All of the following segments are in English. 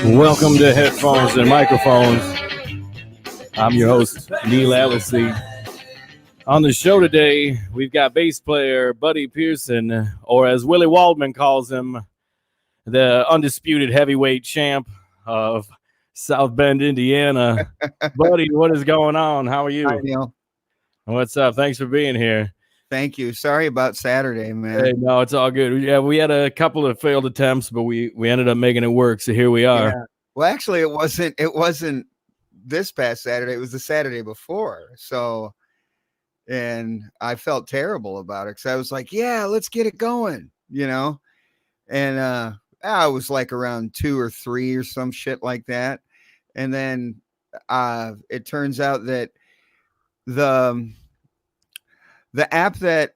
Welcome to Headphones and Microphones. I'm your host, Neil Allison. On the show today, we've got bass player Buddy Pearson, or as Willie Waldman calls him, the undisputed heavyweight champ of South Bend, Indiana. Buddy, what is going on? How are you? Hi, Neil. What's up? Thanks for being here. Thank you. Sorry about Saturday, man. Hey, no, it's all good. Yeah, we had a couple of failed attempts, but we ended up making it work. So here we are. Yeah. Well, actually, it wasn't this past Saturday. It was the Saturday before. So, and I felt terrible about it because I was like, yeah, let's get it going, And I was like around 2 or 3 or some shit like that. And then it turns out that the app that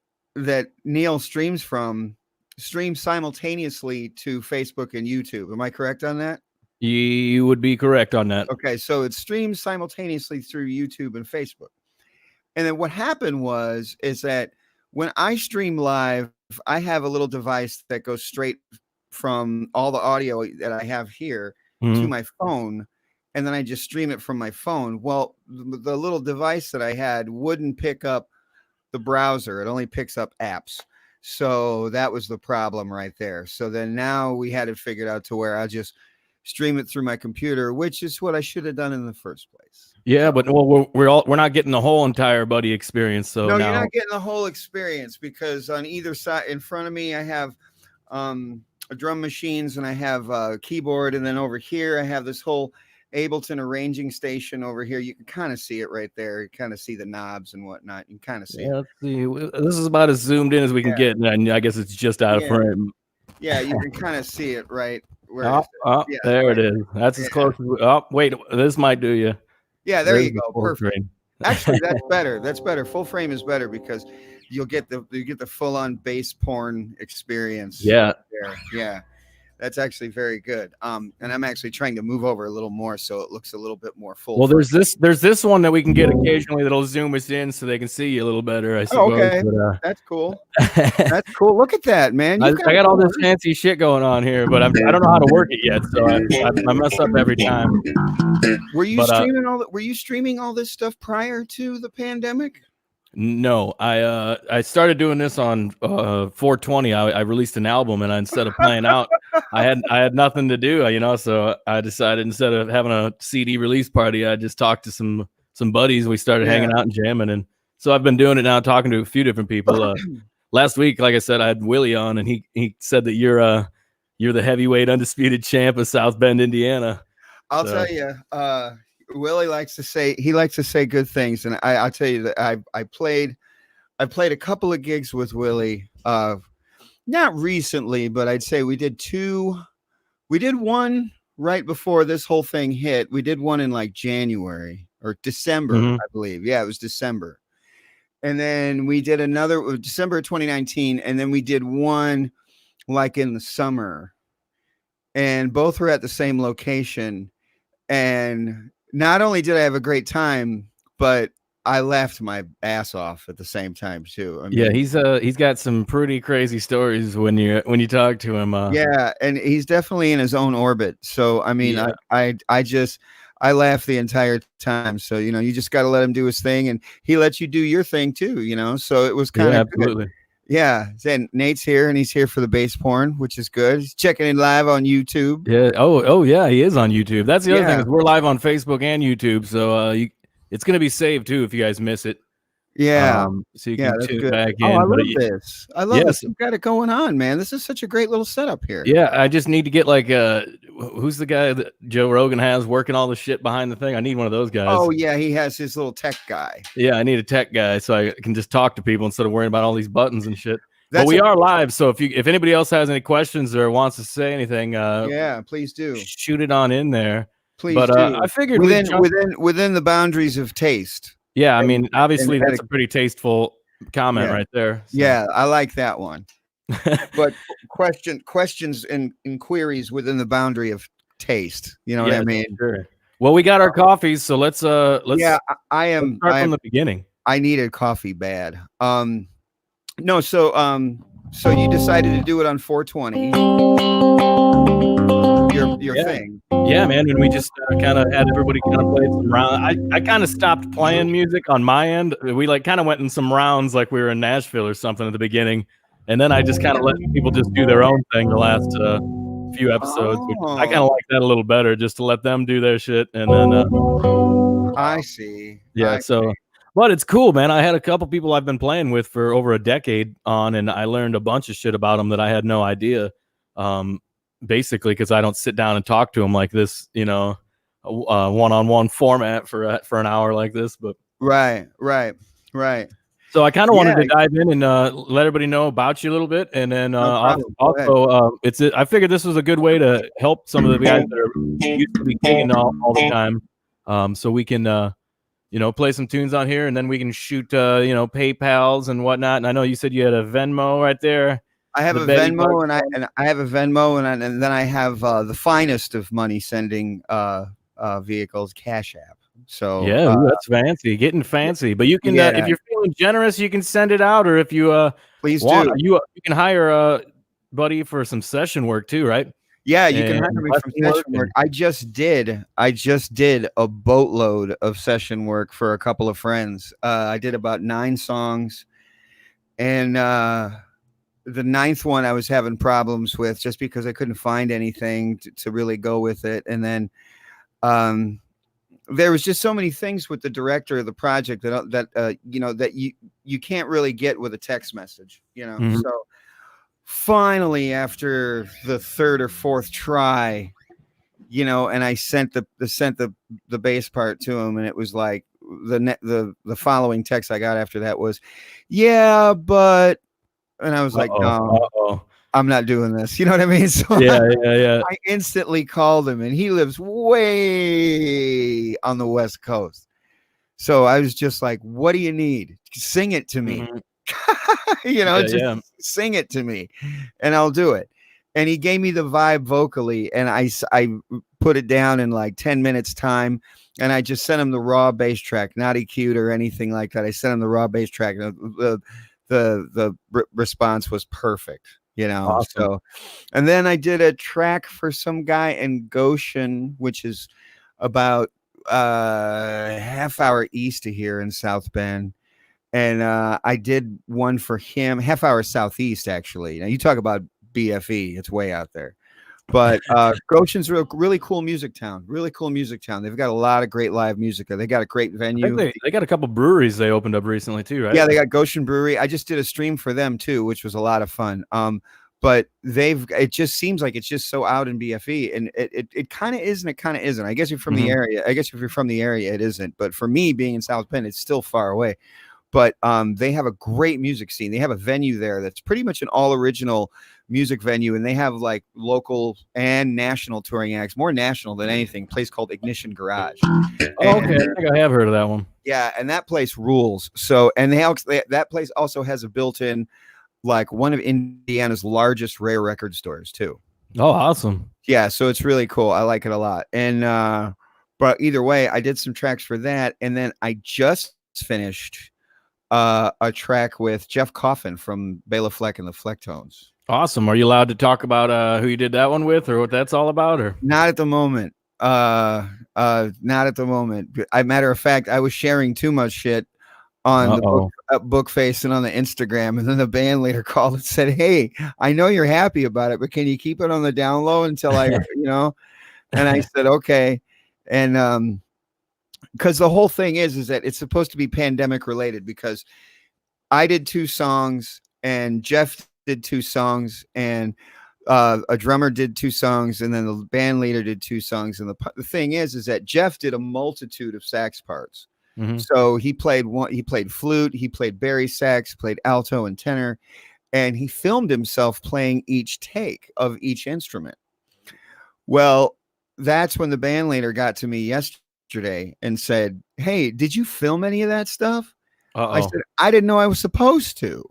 Neil streams from streams simultaneously to Facebook and YouTube. Am I correct on that? You would be correct on that. Okay, so it streams simultaneously through YouTube and Facebook. And then what happened is that when I stream live, I have a little device that goes straight from all the audio that I have here to my phone, and then I just stream it from my phone. Well, the little device that I had wouldn't pick up the browser. It only picks up apps. So that was the problem right there. So then now we had it figured out to where I'll just stream it through my computer, which is what I should have done in the first place. Yeah, but we're not getting the whole entire Buddy experience. So no, now you're not getting the whole experience because on either side, in front of me, I have drum machines and I have a keyboard, and then over here I have this whole Ableton arranging station over here. You can kind of see it right there. You kind of see the knobs and whatnot. You can kind of see it. Let's see. This is about as zoomed in as we can get, and I guess it's just out of frame. Yeah, you can kind of see it right. There it is. That's as close as wait, this might do you. Yeah, there you go. Perfect. Actually, that's better. That's better. Full frame is better because you get the full on bass porn experience. Yeah. There. Yeah. That's actually very good. And I'm actually trying to move over a little more so it looks a little bit more full. Well, there's this one that we can get occasionally that'll zoom us in so they can see you a little better. I suppose. Okay, but, that's cool. That's cool. Look at that, man. I got all this fancy shit going on here, but I don't know how to work it yet, so I mess up every time. Were you streaming all this stuff prior to the pandemic? No, I started doing this on 420. I released an album, and instead of playing out, I had nothing to do, so I decided instead of having a CD release party, I just talked to some buddies. We started hanging out and jamming, and so I've been doing it now, talking to a few different people. Last week, like I said, I had Willie on, and he said that you're the heavyweight undisputed champ of South Bend, Indiana. I'll tell you, Willie likes to say good things, and I'll tell you that I played a couple of gigs with Willie, not recently, but I'd say we did one right before this whole thing hit. We did one in like January or December, I believe. Yeah, it was December. And then we did another December 2019, and then we did one like in the summer, and both were at the same location. And not only did I have a great time, but I laughed my ass off at the same time too. I mean, yeah, he's got some pretty crazy stories when you talk to him. Yeah, and he's definitely in his own orbit. So I mean, I laugh the entire time. So you just got to let him do his thing, and he lets you do your thing too. So it was kind of absolutely. Good. Yeah, then Nate's here, and he's here for the bass porn, which is good. He's checking in live on YouTube. Yeah. Oh yeah, he is on YouTube. That's the other thing is we're live on Facebook and YouTube, so it's gonna be saved too if you guys miss it. Yeah. So you can tune back in. I love this. I love this. You've got it going on, man. This is such a great little setup here. Yeah, I just need to get like who's the guy that Joe Rogan has working all the shit behind the thing? I need one of those guys. Oh yeah, he has his little tech guy. Yeah, I need a tech guy so I can just talk to people instead of worrying about all these buttons and shit. But we are live, so if anybody else has any questions or wants to say anything, yeah, please do shoot it on in there. Please, but do. I figured within the boundaries of taste. Yeah, I mean, obviously that's a pretty tasteful comment right there. So. Yeah, I like that one. But questions and queries within the boundary of taste. You know what I mean? Sure. Well, we got our coffees, so let's yeah, I am start from the beginning. I needed coffee bad. No, so So you decided to do it on 420. Your Yeah. thing. Yeah, man, and we just kind of had everybody kind of play some round. I kind of stopped playing music on my end. We like kind of went in some rounds like we were in Nashville or something at the beginning, and then I just kind of let people just do their own thing the last few episodes. Which I kind of like that a little better, just to let them do their shit, and then I see. yeah. But it's cool, man. I had a couple people I've been playing with for over a decade on, and I learned a bunch of shit about them that I had no idea. Basically, because I don't sit down and talk to them like this, you know, one-on-one format for an hour like this. But right. So I kind of wanted to dive in and let everybody know about you a little bit, and then also I figured this was a good way to help some of the guys that are used to be gigging all the time, so we can you know, play some tunes on here, and then we can shoot you know, PayPals and whatnot. And I know you said you had a Venmo right there. I have a Venmo, and I have a Venmo, and then I have the finest of money sending vehicles, Cash App. So yeah, that's fancy, getting fancy. But you can, if you're feeling generous, you can send it out, or if you please want, do. You can hire Buddy for some session work too, right? Yeah, you can hire me from session work. I just did a boatload of session work for a couple of friends. I did about 9 songs, and the 9th one I was having problems with just because I couldn't find anything to really go with it. And then there was just so many things with the director of the project that you know, that you can't really get with a text message, you know. Mm-hmm. So finally, after the 3rd or 4th try, you know, and I sent the bass part to him, and it was like the following text I got after that was, yeah, but. And I was like, no, I'm not doing this. You know what I mean? So yeah. I instantly called him, and he lives way on the West Coast. So I was just like, what do you need? Sing it to me. Mm-hmm. You know, sing it to me and I'll do it. And he gave me the vibe vocally, and I put it down in like 10 minutes time. And I just sent him the raw bass track, not EQ'd or anything like that. I sent him the raw bass track. The response was perfect, you know. Awesome. So, and then I did a track for some guy in Goshen, which is about half hour east of here in South Bend, and I did one for him, half hour southeast actually. Now you talk about BFE, it's way out there. But Goshen's a really cool music town. They've got a lot of great live music. They got a great venue. They got a couple breweries they opened up recently too, right? Yeah, they got Goshen Brewery. I just did a stream for them too, which was a lot of fun. But it just seems like it's just so out in BFE, and it kind of is and it kind of isn't. I guess you're from the area. I guess if you're from the area, it isn't. But for me, being in South Bend, it's still far away. But they have a great music scene. They have a venue there that's pretty much an all original music venue, and they have like local and national touring acts, more national than anything. Place called Ignition Garage. Okay, I think I have heard of that one. Yeah, and that place rules. So, and that place also has a built-in, like, one of Indiana's largest rare record stores too. Oh, awesome. Yeah, so it's really cool. I like it a lot. And but either way, I did some tracks for that, and then I just finished a track with Jeff Coffin from Bela Fleck and the Flecktones. Awesome. Are you allowed to talk about who you did that one with, or what that's all about? Or not at the moment. Not at the moment. Matter of fact, I was sharing too much shit on the Bookface and on the Instagram, and then the band leader called and said, "Hey, I know you're happy about it, but can you keep it on the down low until I, you know?" And I said, "Okay." And because the whole thing is that it's supposed to be pandemic related, because I did 2 songs and Jeff did 2 songs and a drummer did 2 songs, and then the band leader did 2 songs. And the thing is that Jeff did a multitude of sax parts. Mm-hmm. So he played flute, he played bari sax, played alto and tenor, and he filmed himself playing each take of each instrument. Well, that's when the band leader got to me yesterday and said, "Hey, did you film any of that stuff?" I said, "I didn't know I was supposed to,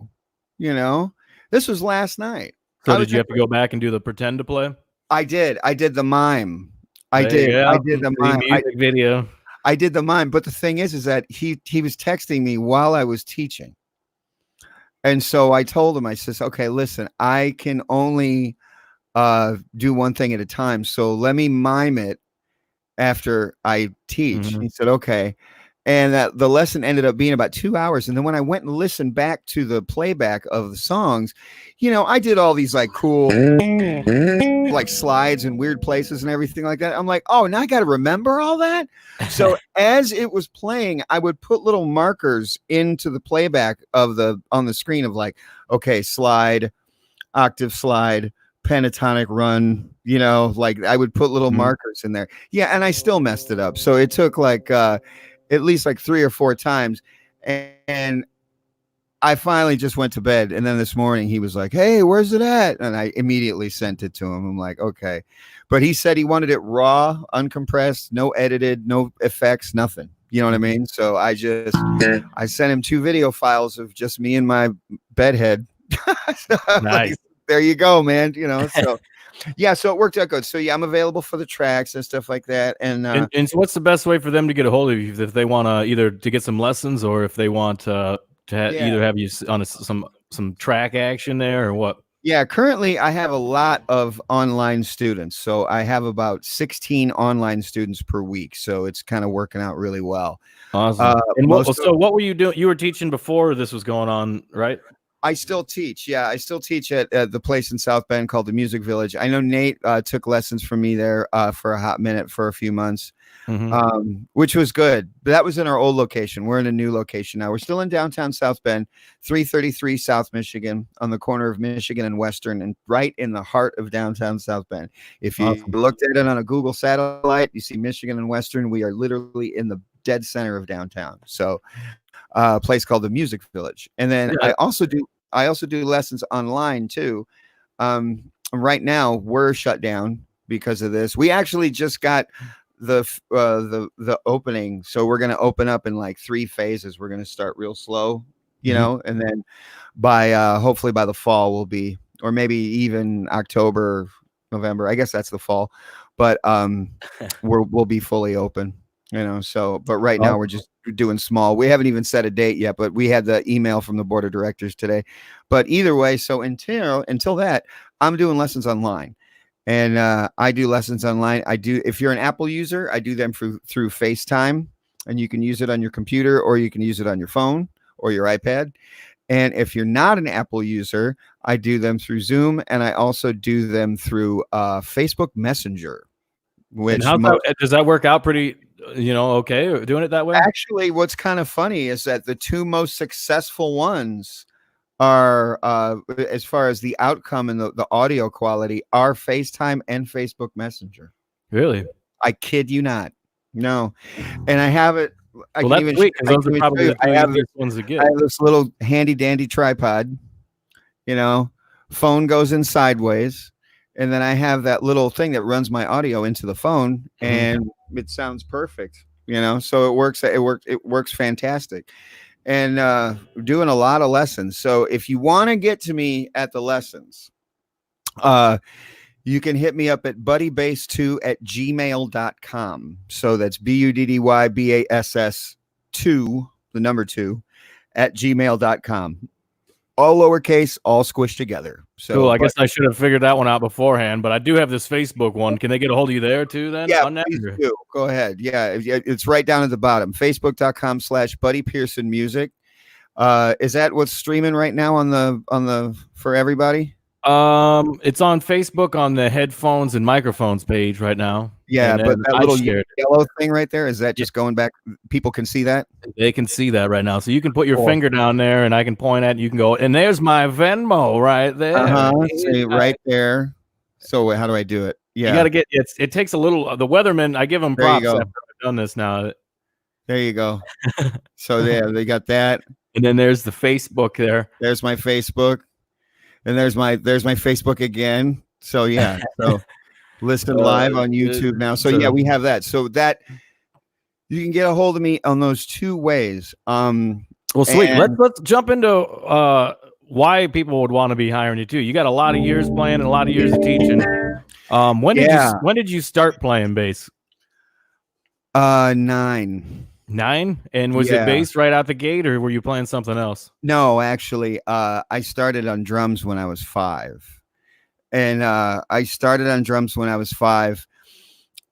you know." This was last night. So did you have to go back and do the pretend to play? I did. I did the mime. I did the mime. Music video. I did the mime. But the thing is that he was texting me while I was teaching. And so I told him, I says, okay, listen, I can only do one thing at a time. So let me mime it after I teach. Mhm. He said, okay. And that the lesson ended up being about 2 hours. And then when I went and listened back to the playback of the songs, I did all these like cool like slides and weird places and everything like that. I'm like, oh, now I got to remember all that. So as it was playing, I would put little markers into the playback on the screen of like, okay, slide, octave slide, pentatonic run, like I would put little markers in there. Yeah. And I still messed it up. So it took like, at least like 3 or 4 times. And I finally just went to bed. And then this morning he was like, hey, where's it at? And I immediately sent it to him. I'm like, okay. But he said he wanted it raw, uncompressed, no edited, no effects, nothing. You know what I mean? So I sent him 2 video files of just me and my bedhead. Nice. Like, there you go, man. So yeah, so it worked out good. So yeah, I'm available for the tracks and stuff like that. And so what's the best way for them to get a hold of you if they want to either to get some lessons or if they want to either have you on some track action there or what? Yeah, currently I have a lot of online students. So I have about 16 online students per week. So it's kind of working out really well. Awesome. And what were you doing? You were teaching before this was going on, right? I still teach. Yeah, I still teach at the place in South Bend called the Music Village. I know Nate took lessons from me there for a hot minute for a few months, which was good. But that was in our old location. We're in a new location now. We're still in downtown South Bend, 333 South Michigan, on the corner of Michigan and Western, and right in the heart of downtown South Bend. If you looked at it on a Google satellite, you see Michigan and Western. We are literally in the dead center of downtown. So a place called the Music Village. And then I also do lessons online too. Right now we're shut down because of this. We actually just got the opening. So we're going to open up in like 3 phases. We're going to start real slow, and then by hopefully by the fall we'll be, or maybe even October, November, I guess that's the fall, but we'll be fully open. So, but right now we're just doing small. We haven't even set a date yet, but we had the email from the board of directors today. But either way, so until that, I'm doing lessons online, and I do lessons online. If you're an Apple user, I do them through FaceTime, and you can use it on your computer or you can use it on your phone or your iPad. And if you're not an Apple user, I do them through Zoom, and I also do them through Facebook Messenger. Which does that work out pretty? Okay, doing it that way? Actually, what's kind of funny is that the 2 most successful ones are, as far as the outcome and the audio quality, are FaceTime and Facebook Messenger. Really? I kid you not. No. And I have it. I have this little handy dandy tripod, phone goes in sideways. And then I have that little thing that runs my audio into the phone, and it sounds perfect, so it works fantastic. And doing a lot of lessons. So if you want to get to me at the lessons, you can hit me up at buddybass2@gmail.com. So that's BUDDYBASS 2, the number 2, @gmail.com. All lowercase, all squished together. So cool. I guess I should have figured that one out beforehand, but I do have this Facebook one. Can they get a hold of you there too then? Yeah, please do. Go ahead. Yeah, it's right down at the bottom. Facebook.com/Buddy Pearson Music. Is that what's streaming right now on the for everybody? It's on Facebook on the headphones and microphones page right now. Yeah, but that little yellow thing right there, is that just going back? People can see that? They can see that right now. So you can put your finger down there and I can point at it. You can go, and there's my Venmo right there. See, right there. So how do I do it? Yeah. You got to get it takes a little, the weathermen, I give them props after I've done this now. There you go. So yeah, they got that. And then there's the Facebook there. There's my Facebook. And there's my Facebook again. So yeah. So listen live on YouTube now. So yeah, we have that. So that you can get a hold of me on those 2 ways. Well, sweet. Let's jump into why people would want to be hiring you too. You got a lot of years playing and a lot of years of teaching. When did you start playing bass? 9. 9? And was it Yeah. bass right out the gate, or were you playing something else? No, actually, I started on drums when I was 5. And I started on drums when I was 5.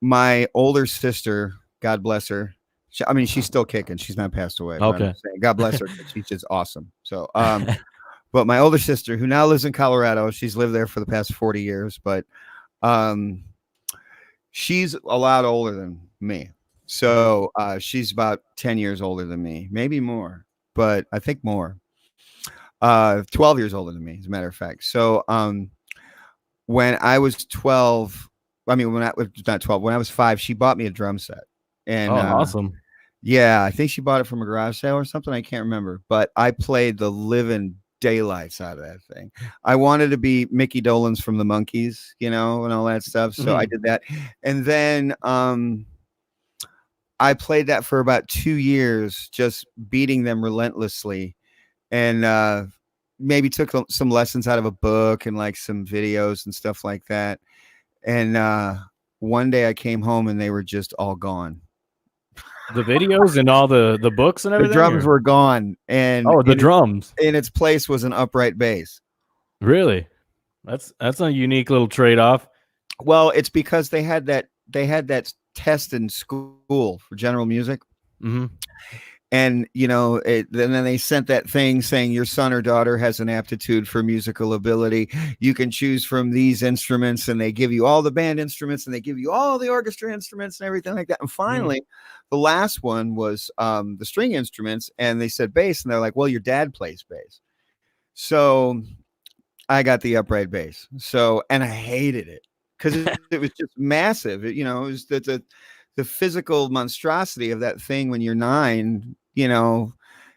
My older sister, God bless her. I mean, she's still kicking. She's not passed away. But Okay. I'm saying, God bless her. She's just awesome. So, but my older sister, who now lives in Colorado, she's lived there for the past 40 years, but she's a lot older than me. So she's about 10 years older than me, maybe more, but I think more. 12 years older than me, as a matter of fact. So when I was 12, I mean, when I was not 12, when I was 5, she bought me a drum set. And awesome. yeah, I think she bought it from a garage sale or something. I can't remember, but I played the living daylights out of that thing. I wanted to be Mickey Dolenz from the Monkees, and all that stuff. So I did that. And then I played that for about 2 years, just beating them relentlessly. And maybe took some lessons out of a book and like some videos and stuff like that. And one day I came home and they were just all gone. The videos and all the books and everything? The drums were gone. And the drums. In its place was an upright bass. Really? That's a unique little trade-off. Well, it's because they had that test in school for general music. Mm-hmm. And, then they sent that thing saying your son or daughter has an aptitude for musical ability. You can choose from these instruments, and they give you all the band instruments, and they give you all the orchestra instruments and everything like that. And finally, the last one was the string instruments, and they said bass, and they're like, well, your dad plays bass. So I got the upright bass. And I hated it because it was just massive. It was the physical monstrosity of that thing when you're 9. Yeah,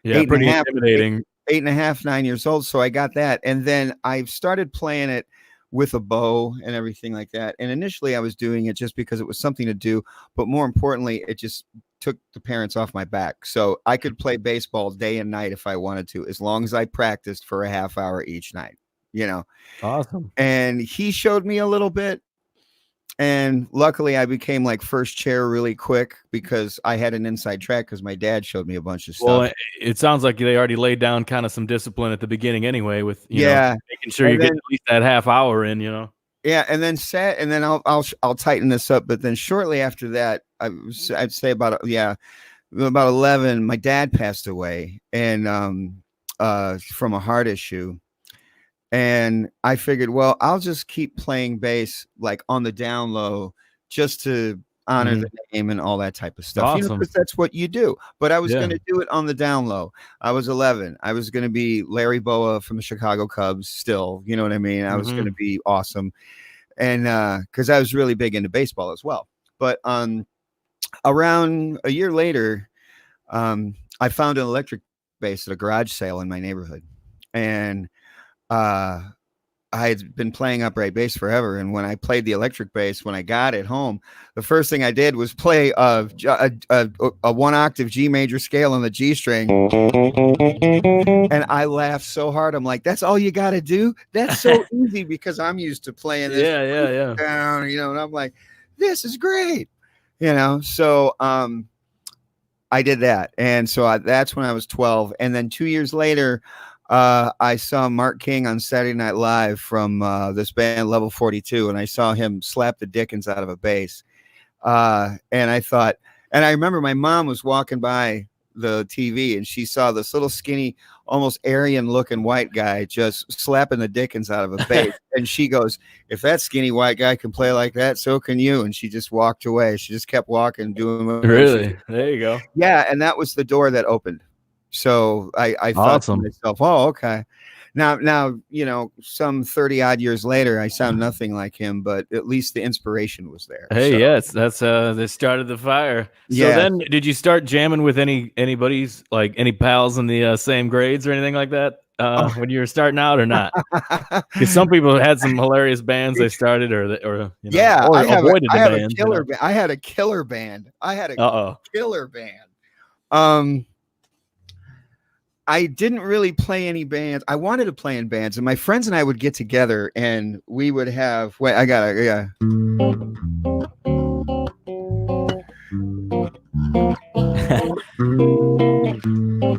pretty intimidating. 8.5, 9 years old. So I got that. And then I started playing it with a bow and everything like that. And initially I was doing it just because it was something to do. But more importantly, it just took the parents off my back. So I could play baseball day and night if I wanted to, as long as I practiced for a half hour each night, Awesome. And he showed me a little bit. And luckily I became like first chair really quick because I had an inside track because my dad showed me a bunch of stuff. Well, it sounds like they already laid down kind of some discipline at the beginning anyway with, making sure you get at least that half hour in, Yeah. And then I'll tighten this up. But then shortly after that, I'd say about 11, my dad passed away and from a heart issue. And I figured, well, I'll just keep playing bass like on the down low just to honor the name and all that type of stuff. Awesome. Because that's what you do. But I was going to do it on the down low. I was 11. I was going to be Larry Boa from the Chicago Cubs still. You know what I mean? I was going to be awesome. And because I was really big into baseball as well. But around a year later, I found an electric bass at a garage sale in my neighborhood. And I had been playing upright bass forever. And when I played the electric bass, when I got it home, the first thing I did was play a 1 octave G major scale on the G string. And I laughed so hard. I'm like, that's all you got to do? That's so easy because I'm used to playing this down, and I'm like, this is great, So I did that. And so that's when I was 12. And then 2 years later, I saw Mark King on Saturday Night Live from this band Level 42, and I saw him slap the dickens out of a bass. And I thought, and I remember my mom was walking by the TV, and she saw this little skinny, almost Aryan-looking white guy just slapping the dickens out of a bass. And she goes, if that skinny white guy can play like that, so can you. And she just walked away. She just kept walking, doing what Really? There you go. Yeah, and that was the door that opened. So I thought to myself, oh, okay. Now, some 30 odd years later, I sound nothing like him, but at least the inspiration was there. Hey, so. Yes, that's they started the fire. So then did you start jamming with anybody's, like any pals in the same grades or anything like that when you were starting out or not? Because some people had some hilarious bands they started or avoided the bands. I had a killer band. I didn't really play any bands. I wanted to play in bands, and my friends and I would get together, and we would have. Wait, I got it. Yeah.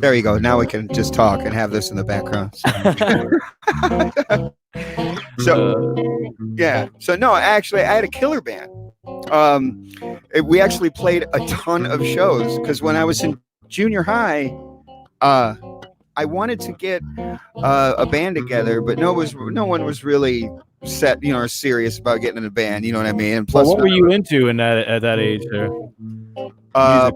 There you go. Now we can just talk and have this in the background. So yeah. So no, actually, I had a killer band. We actually played a ton of shows because when I was in junior high, I wanted to get a band together, but no one was really set, or serious about getting in a band. You know what I mean? And plus, what were you into at that age there?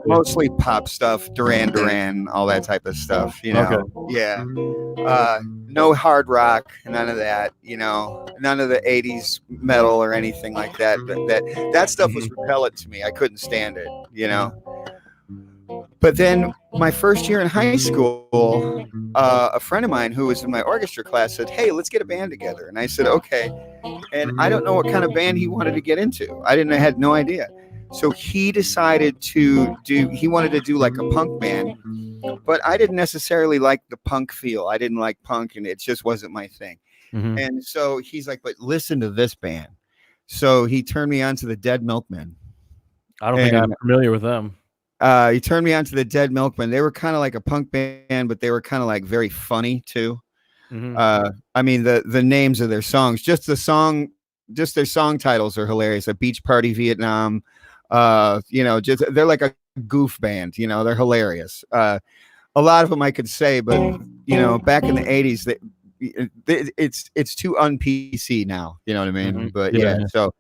Mostly pop stuff, Duran, all that type of stuff. Okay. Yeah. No hard rock, none of that. None of the '80s metal or anything like that. That stuff was repellent to me. I couldn't stand it. But then my first year in high school, a friend of mine who was in my orchestra class said, "Hey, let's get a band together." And I said, "Okay." And I don't know what kind of band he wanted to get into. I had no idea. So he decided he wanted to do like a punk band, but I didn't necessarily like the punk feel. I didn't like punk, and it just wasn't my thing. Mm-hmm. And so he's like, "But listen to this band." So he turned me on to the Dead Milkmen. I don't think I'm familiar with them. He turned me on to the Dead Milkmen. They were kind of like a punk band, but they were kind of like very funny too. Mm-hmm. I mean, the names of their songs, just their song titles are hilarious. A Beach Party Vietnam, they're like a goof band. They're hilarious. A lot of them I could say, but back in the '80s, it's too un-PC now. You know what I mean? Mm-hmm. But yeah. So.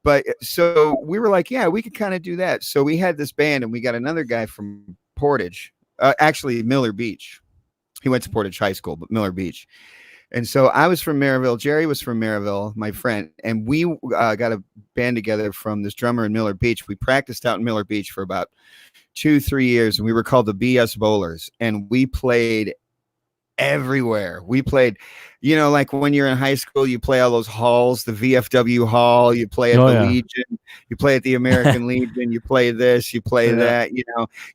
But so we were like, yeah, we could kind of do that. So we had this band, and we got another guy from Portage, actually Miller Beach. He went to Portage High School, but Miller Beach. And so I was from Maryville. Jerry was from Maryville, my friend. And we got a band together from this drummer in Miller Beach. We practiced out in Miller Beach for about 2-3 years, and we were called the BS Bowlers. And we played everywhere. We played, like when you're in high school, you play all those halls, the VFW hall, you play at the Legion, you play at the American Legion, you play this, you play that,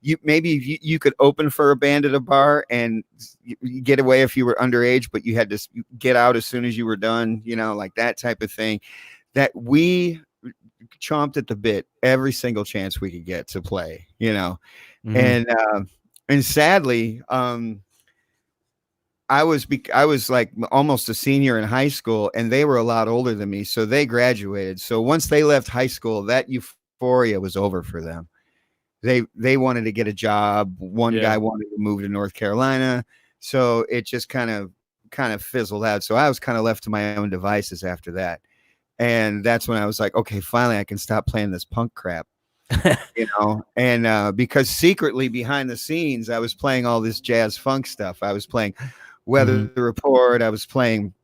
you could open for a band at a bar and you get away if you were underage, but you had to get out as soon as you were done, like that type of thing. That we chomped at the bit every single chance we could get to play, mm-hmm. And sadly, I was like almost a senior in high school, and they were a lot older than me. So they graduated. So once they left high school, that euphoria was over for them. They wanted to get a job. One guy wanted to move to North Carolina. So it just kind of fizzled out. So I was kind of left to my own devices after that. And that's when I was like, okay, finally I can stop playing this punk crap. And because secretly behind the scenes, I was playing all this jazz funk stuff. I was playing Weather Report. I was playing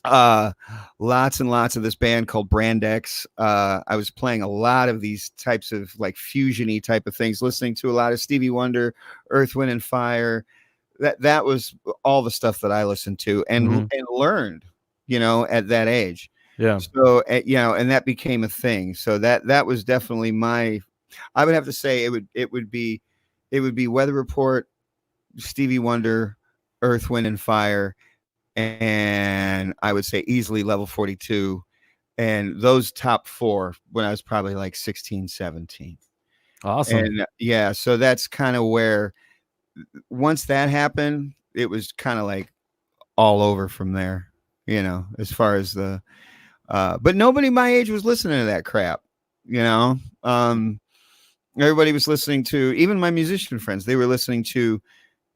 lots and lots of this band called Brand X. I was playing a lot of these types of like fusion-y type of things, listening to a lot of Stevie Wonder, Earth, Wind and Fire. That was all the stuff that I listened to and learned, at that age. Yeah. So, and that became a thing. So that was definitely I would have to say it would be Weather Report, Stevie Wonder, Earth, Wind and Fire, and I would say easily Level 42, and those top four when I was probably like 16, 17. Awesome. And so that's kind of where once that happened, it was kind of like all over from there, as far as but nobody my age was listening to that crap, everybody was listening to, even my musician friends, they were listening to,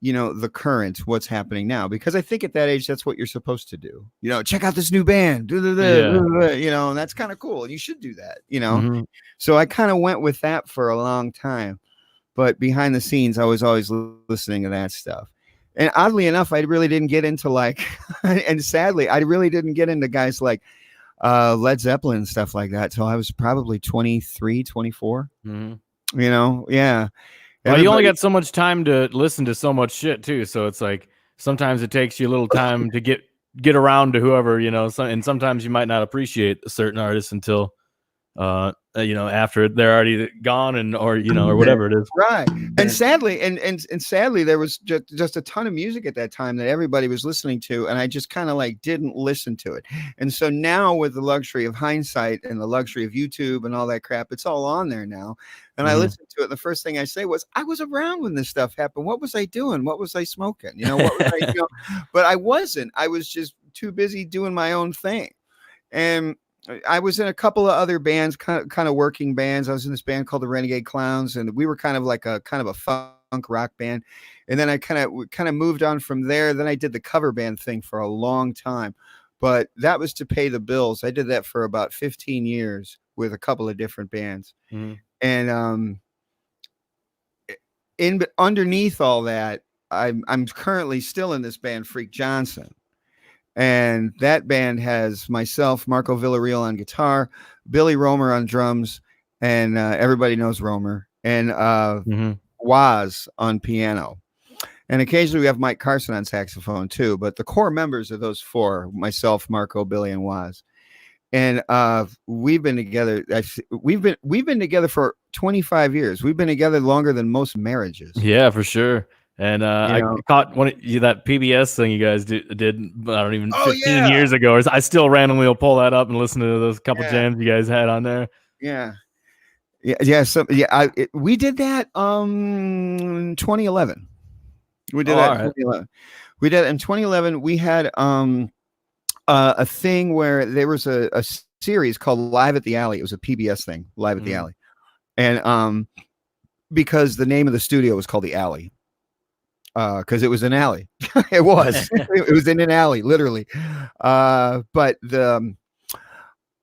the current, what's happening now, because I think at that age, that's what you're supposed to do. Check out this new band, and that's kind of cool. And you should do that, Mm-hmm. So I kind of went with that for a long time, but behind the scenes, I was always listening to that stuff. And oddly enough, I really didn't get into and sadly, I really didn't get into guys like Led Zeppelin and stuff like that till I was probably 23, 24. Mm-hmm. Yeah. Well, you only got so much time to listen to so much shit too. So it's like sometimes it takes you a little time to get around to whoever, and sometimes you might not appreciate a certain artist until after they're already gone or whatever it is. Right. And sadly, and sadly, there was just a ton of music at that time that everybody was listening to, and I just kind of like didn't listen to it. And so now, with the luxury of hindsight and the luxury of YouTube and all that crap, it's all on there now. And I listened to it. And the first thing I say was, I was around when this stuff happened. What was I doing? What was I smoking? What was I, but I wasn't. I was just too busy doing my own thing. And I was in a couple of other bands, kind of working bands. I was in this band called the Renegade Clowns, and we were kind of a funk rock band. And then I kind of moved on from there. Then I did the cover band thing for a long time, but that was to pay the bills. I did that for about 15 years with a couple of different bands. And underneath all that, I'm currently still in this band, Freak Johnson. And that band has myself, Marco Villarreal on guitar, Billy Romer on drums, and everybody knows Romer, and Waz on piano. And occasionally we have Mike Carson on saxophone too, but the core members are those four: myself, Marco, Billy, and Waz. And we've been together. We've been together for 25 years. We've been together longer than most marriages. Yeah, for sure. And I caught that PBS thing you guys did. I don't even 15 years ago. I still randomly will pull that up and listen to those couple jams you guys had on there. We did that 2011. We did that in 2011. We did it in 2011. We had a thing where there was a series called Live at the Alley. It was a PBS thing, Live at the Alley, and because the name of the studio was called the Alley. Because it was an alley. It was. It was in an alley, literally. But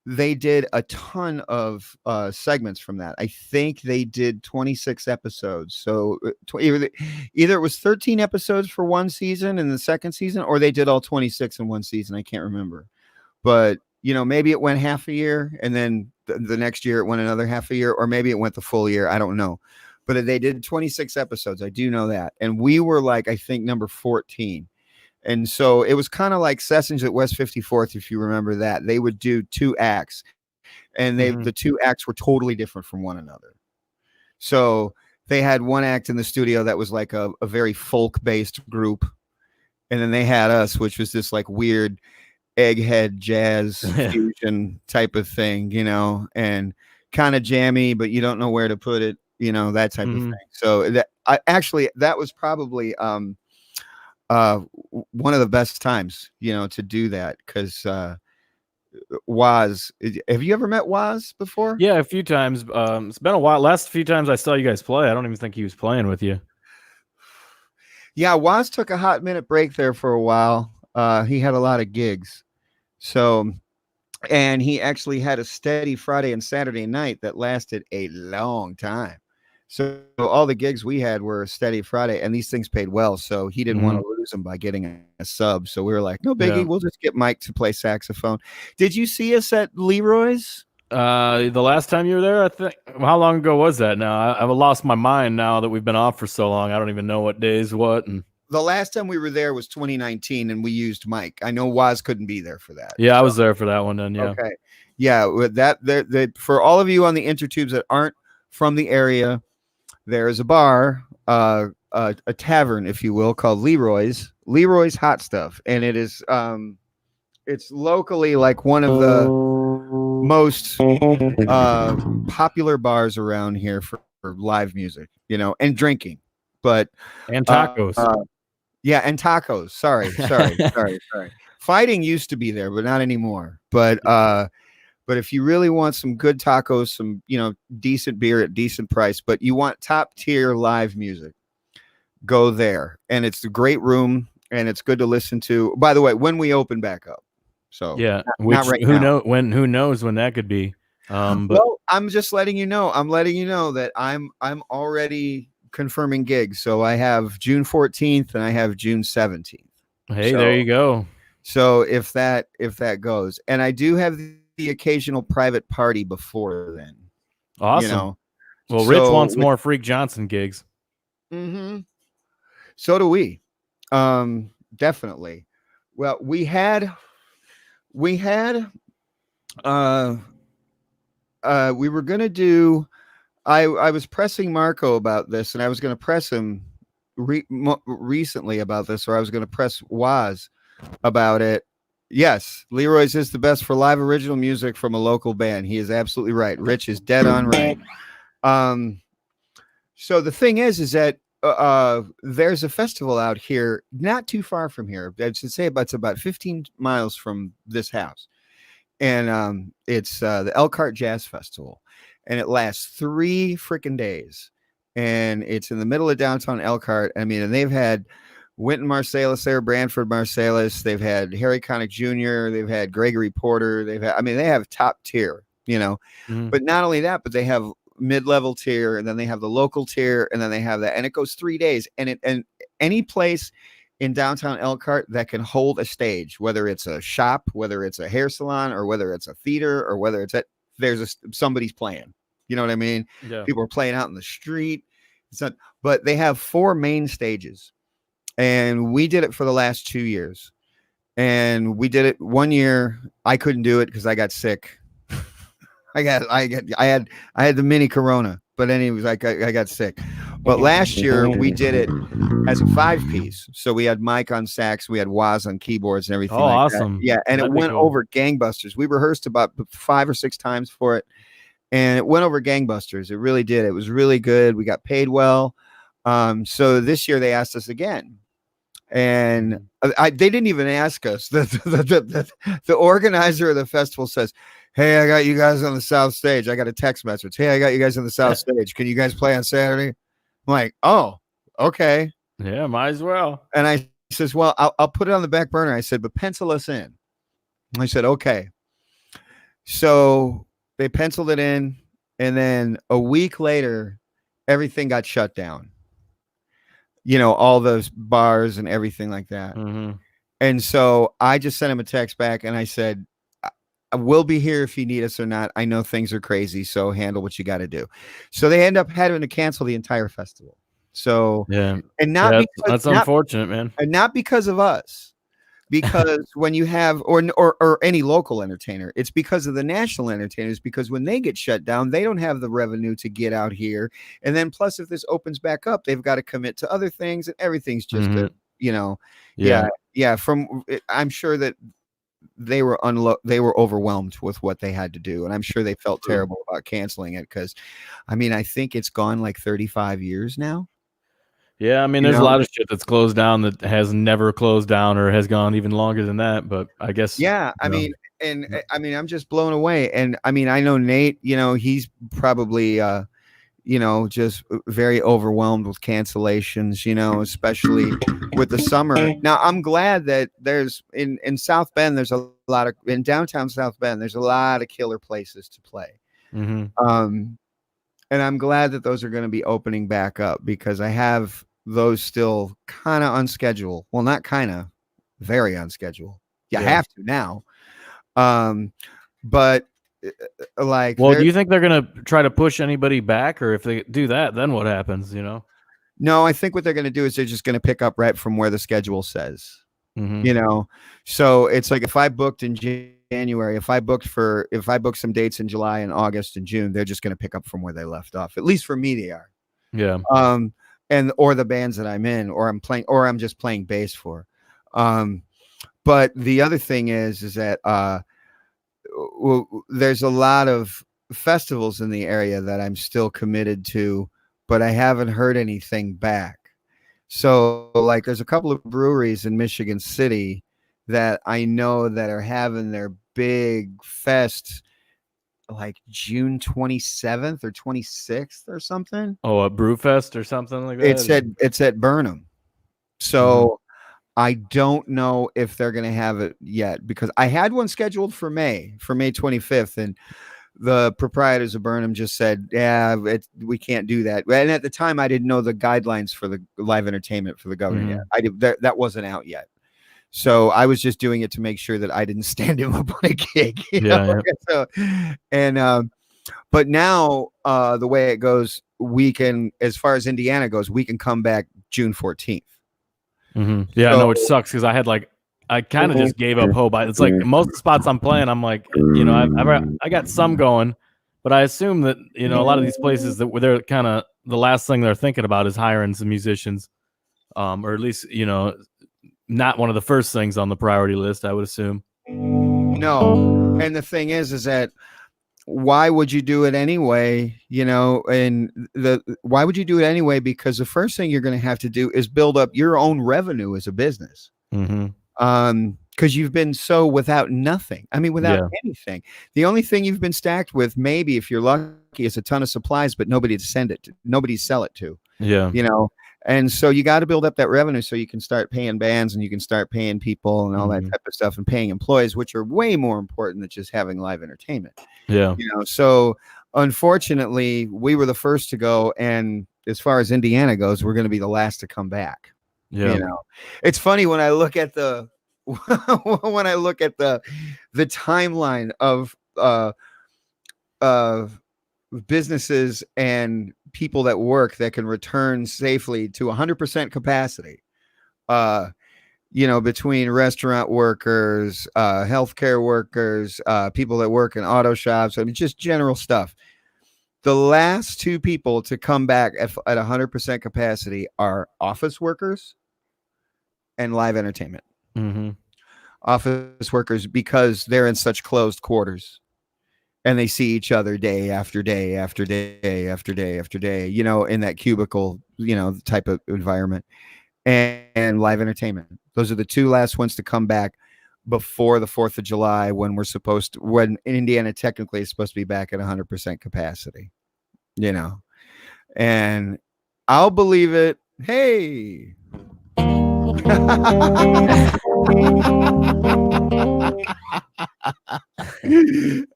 they did a ton of segments from that. I think they did 26 episodes. So either it was 13 episodes for one season in the second season, or they did all 26 in one season. I can't remember. But maybe it went half a year, and then the next year it went another half a year, or maybe it went the full year. I don't know. But they did 26 episodes. I do know that. And we were I think number 14. And so it was kind of like Sessions at West 54th, if you remember that. They would do 2 acts. And the 2 acts were totally different from one another. So they had one act in the studio that was like a very folk-based group. And then they had us, which was this weird egghead jazz fusion type of thing, and kind of jammy, but you don't know where to put it. That type of thing. So that was probably one of the best times, to do that, because Waz, have you ever met Waz before? Yeah, a few times. It's been a while. Last few times I saw you guys play, I don't even think he was playing with you. Yeah, Waz took a hot minute break there for a while. He had a lot of gigs. So, and he actually had a steady Friday and Saturday night that lasted a long time. So all the gigs we had were steady Friday, and these things paid well. So he didn't want to lose them by getting a sub. So we were like, no biggie, we'll just get Mike to play saxophone. Did you see us at Leroy's? The last time you were there, I think. How long ago was that now? I've lost my mind now that we've been off for so long. I don't even know what days what. And the last time we were there was 2019, and we used Mike. I know Waz couldn't be there for that. Yeah, so I was there for that one then. Yeah. Okay. Yeah. With that, for all of you on the intertubes that aren't from the area, there is a bar, a tavern, if you will, called Leroy's Hot Stuff. And it is, it's locally one of the most popular bars around here for live music, and drinking, and tacos. Yeah. And tacos. Sorry. Fighting used to be there, but not anymore. But if you really want some good tacos, some, decent beer at decent price, but you want top tier live music, go there. And it's a great room, and it's good to listen to. By the way, when we open back up. So yeah, not right now. Who knows when that could be. But well, I'm just letting you know. I'm letting you know that I'm already confirming gigs. So I have June 14th and I have June 17th. Hey, there you go. So if that goes, and I do have the occasional private party before then. Awesome. Well, Rich wants more Freak Johnson gigs. So do we. Definitely. Well, we had we were gonna do. I was pressing Marco about this, and I was gonna press him recently about this, or I was gonna press Waz about it. Yes, Leroy's is the best for live original music from a local band. He is absolutely right. Rich is dead on right. So the thing is that there's a festival out here, not too far from here. I should say it's about 15 miles from this house, and it's the Elkhart Jazz Festival, and it lasts 3 freaking days, and it's in the middle of downtown Elkhart. I mean, and they've had Wynton Marsalis there, Branford Marsalis. They've had Harry Connick Jr. They've had Gregory Porter. They've had, I mean, they have top tier, you know. But not only that, but they have mid-level tier, and then they have the local tier, and then they have that, and it goes 3 days. And any place in downtown Elkhart that can hold a stage, whether it's a shop, whether it's a hair salon, or whether it's a theater, or whether it's somebody's playing. You know what I mean? Yeah. People are playing out in the street. It's not, but they have 4 main stages. And we did it for the last 2 years, and we did it 1 year. I couldn't do it because I got sick. I had the mini corona, but anyways, I got sick. But last year we did it as a 5-piece. So we had Mike on sax, we had Waz on keyboards and everything. Oh, like awesome. That. Yeah. And it went over gangbusters. We rehearsed about 5 or 6 times for it, and it went over gangbusters. It really did. It was really good. We got paid well. So this year they asked us again. And they didn't even ask us. The organizer of the festival says, "Hey, I got you guys on the South Stage." I got a text message. "Hey, I got you guys on the South Stage. Can you guys play on Saturday?" I'm like, "Oh, okay. Yeah, might as well." And I says, "Well, I'll put it on the back burner." I said, "But pencil us in." I said, "Okay." So they penciled it in, and then a week later, everything got shut down. You know, all those bars and everything like that. And so I just sent him a text back, and I said, "I will be here if you need us or not. I know things are crazy, so handle what you got to do." So they end up having to cancel the entire festival. So yeah, and not because that's unfortunate, man. And not because of us. Because when you have or any local entertainer, it's because of the national entertainers, because when they get shut down, they don't have the revenue to get out here. And then plus, if this opens back up, they've got to commit to other things, and everything's just I'm sure that they were overwhelmed with what they had to do, and I'm sure they felt terrible about canceling it, because I mean, I think it's gone like 35 years now. Yeah, I mean, there's a lot of shit that's closed down that has never closed down or has gone even longer than that. But I guess, yeah, I mean, I'm just blown away. And I mean, I know Nate, he's probably, just very overwhelmed with cancellations, especially with the summer. Now, I'm glad that there's in South Bend, in downtown South Bend, there's a lot of killer places to play. And I'm glad that those are going to be opening back up, because I have those still kind of on schedule. Well, not kind of, very on schedule. You have to now. But like, well, do you think they're going to try to push anybody back, or if they do that, then what happens? No, I think what they're going to do is they're just going to pick up right from where the schedule says. So it's like, if I booked in January, if I booked some dates in July and August and June, they're just going to pick up from where they left off. At least for me, they are. Yeah. Or the bands that I'm in, or I'm playing, or I'm just playing bass for. But the other thing is that there's a lot of festivals in the area that I'm still committed to, but I haven't heard anything back. So like, there's a couple of breweries in Michigan City that I know that are having their big fest like June 27th or 26th or something. Oh, a brew fest or something like that? It's at Burnham. So I don't know if they're going to have it yet, because I had one scheduled for May 25th, and the proprietors of Burnham just said, "Yeah, we can't do that." And at the time, I didn't know the guidelines for the live entertainment for the governor yet. That wasn't out yet. So I was just doing it to make sure that I didn't stand him up on a gig. So, but now the way it goes, as far as Indiana goes, we can come back June 14th. Yeah, I know, which sucks, because I kind of just gave up hope. It's like most of the spots I'm playing, I'm like, I got some going, But I assume that, you know, a lot of these places that they're kind of the last thing they're thinking about is hiring some musicians, or at least, you know, not one of the first things on the priority list, I would assume. No. And the thing is that why would you do it anyway? You know, and why would you do it anyway? Because the first thing you're going to have to do is build up your own revenue as a business. Because you've been so without nothing. I mean, without anything. The only thing you've been stacked with, maybe if you're lucky, is a ton of supplies, but nobody to send it to, nobody to sell it to. Yeah. You know, and so you got to build up that revenue so you can start paying bands and you can start paying people and all that type of stuff and paying employees, which are way more important than just having live entertainment. Yeah. You know, so unfortunately, we were the first to go. And as far as Indiana goes, we're going to be the last to come back. Yeah. You know, it's funny when I look at the timeline of businesses and people that work that can return safely to 100% capacity. You know, between restaurant workers, healthcare workers, people that work in auto shops, I mean, just general stuff. The last two people to come back at 100% capacity are office workers and live entertainment. Office workers, because they're in such closed quarters and they see each other day after day after day after day after day, you know, in that cubicle, you know, type of environment. And live entertainment. Those are the two last ones to come back before the 4th of July, when when Indiana technically is supposed to be back at 100% capacity, you know, and I'll believe it. Hey.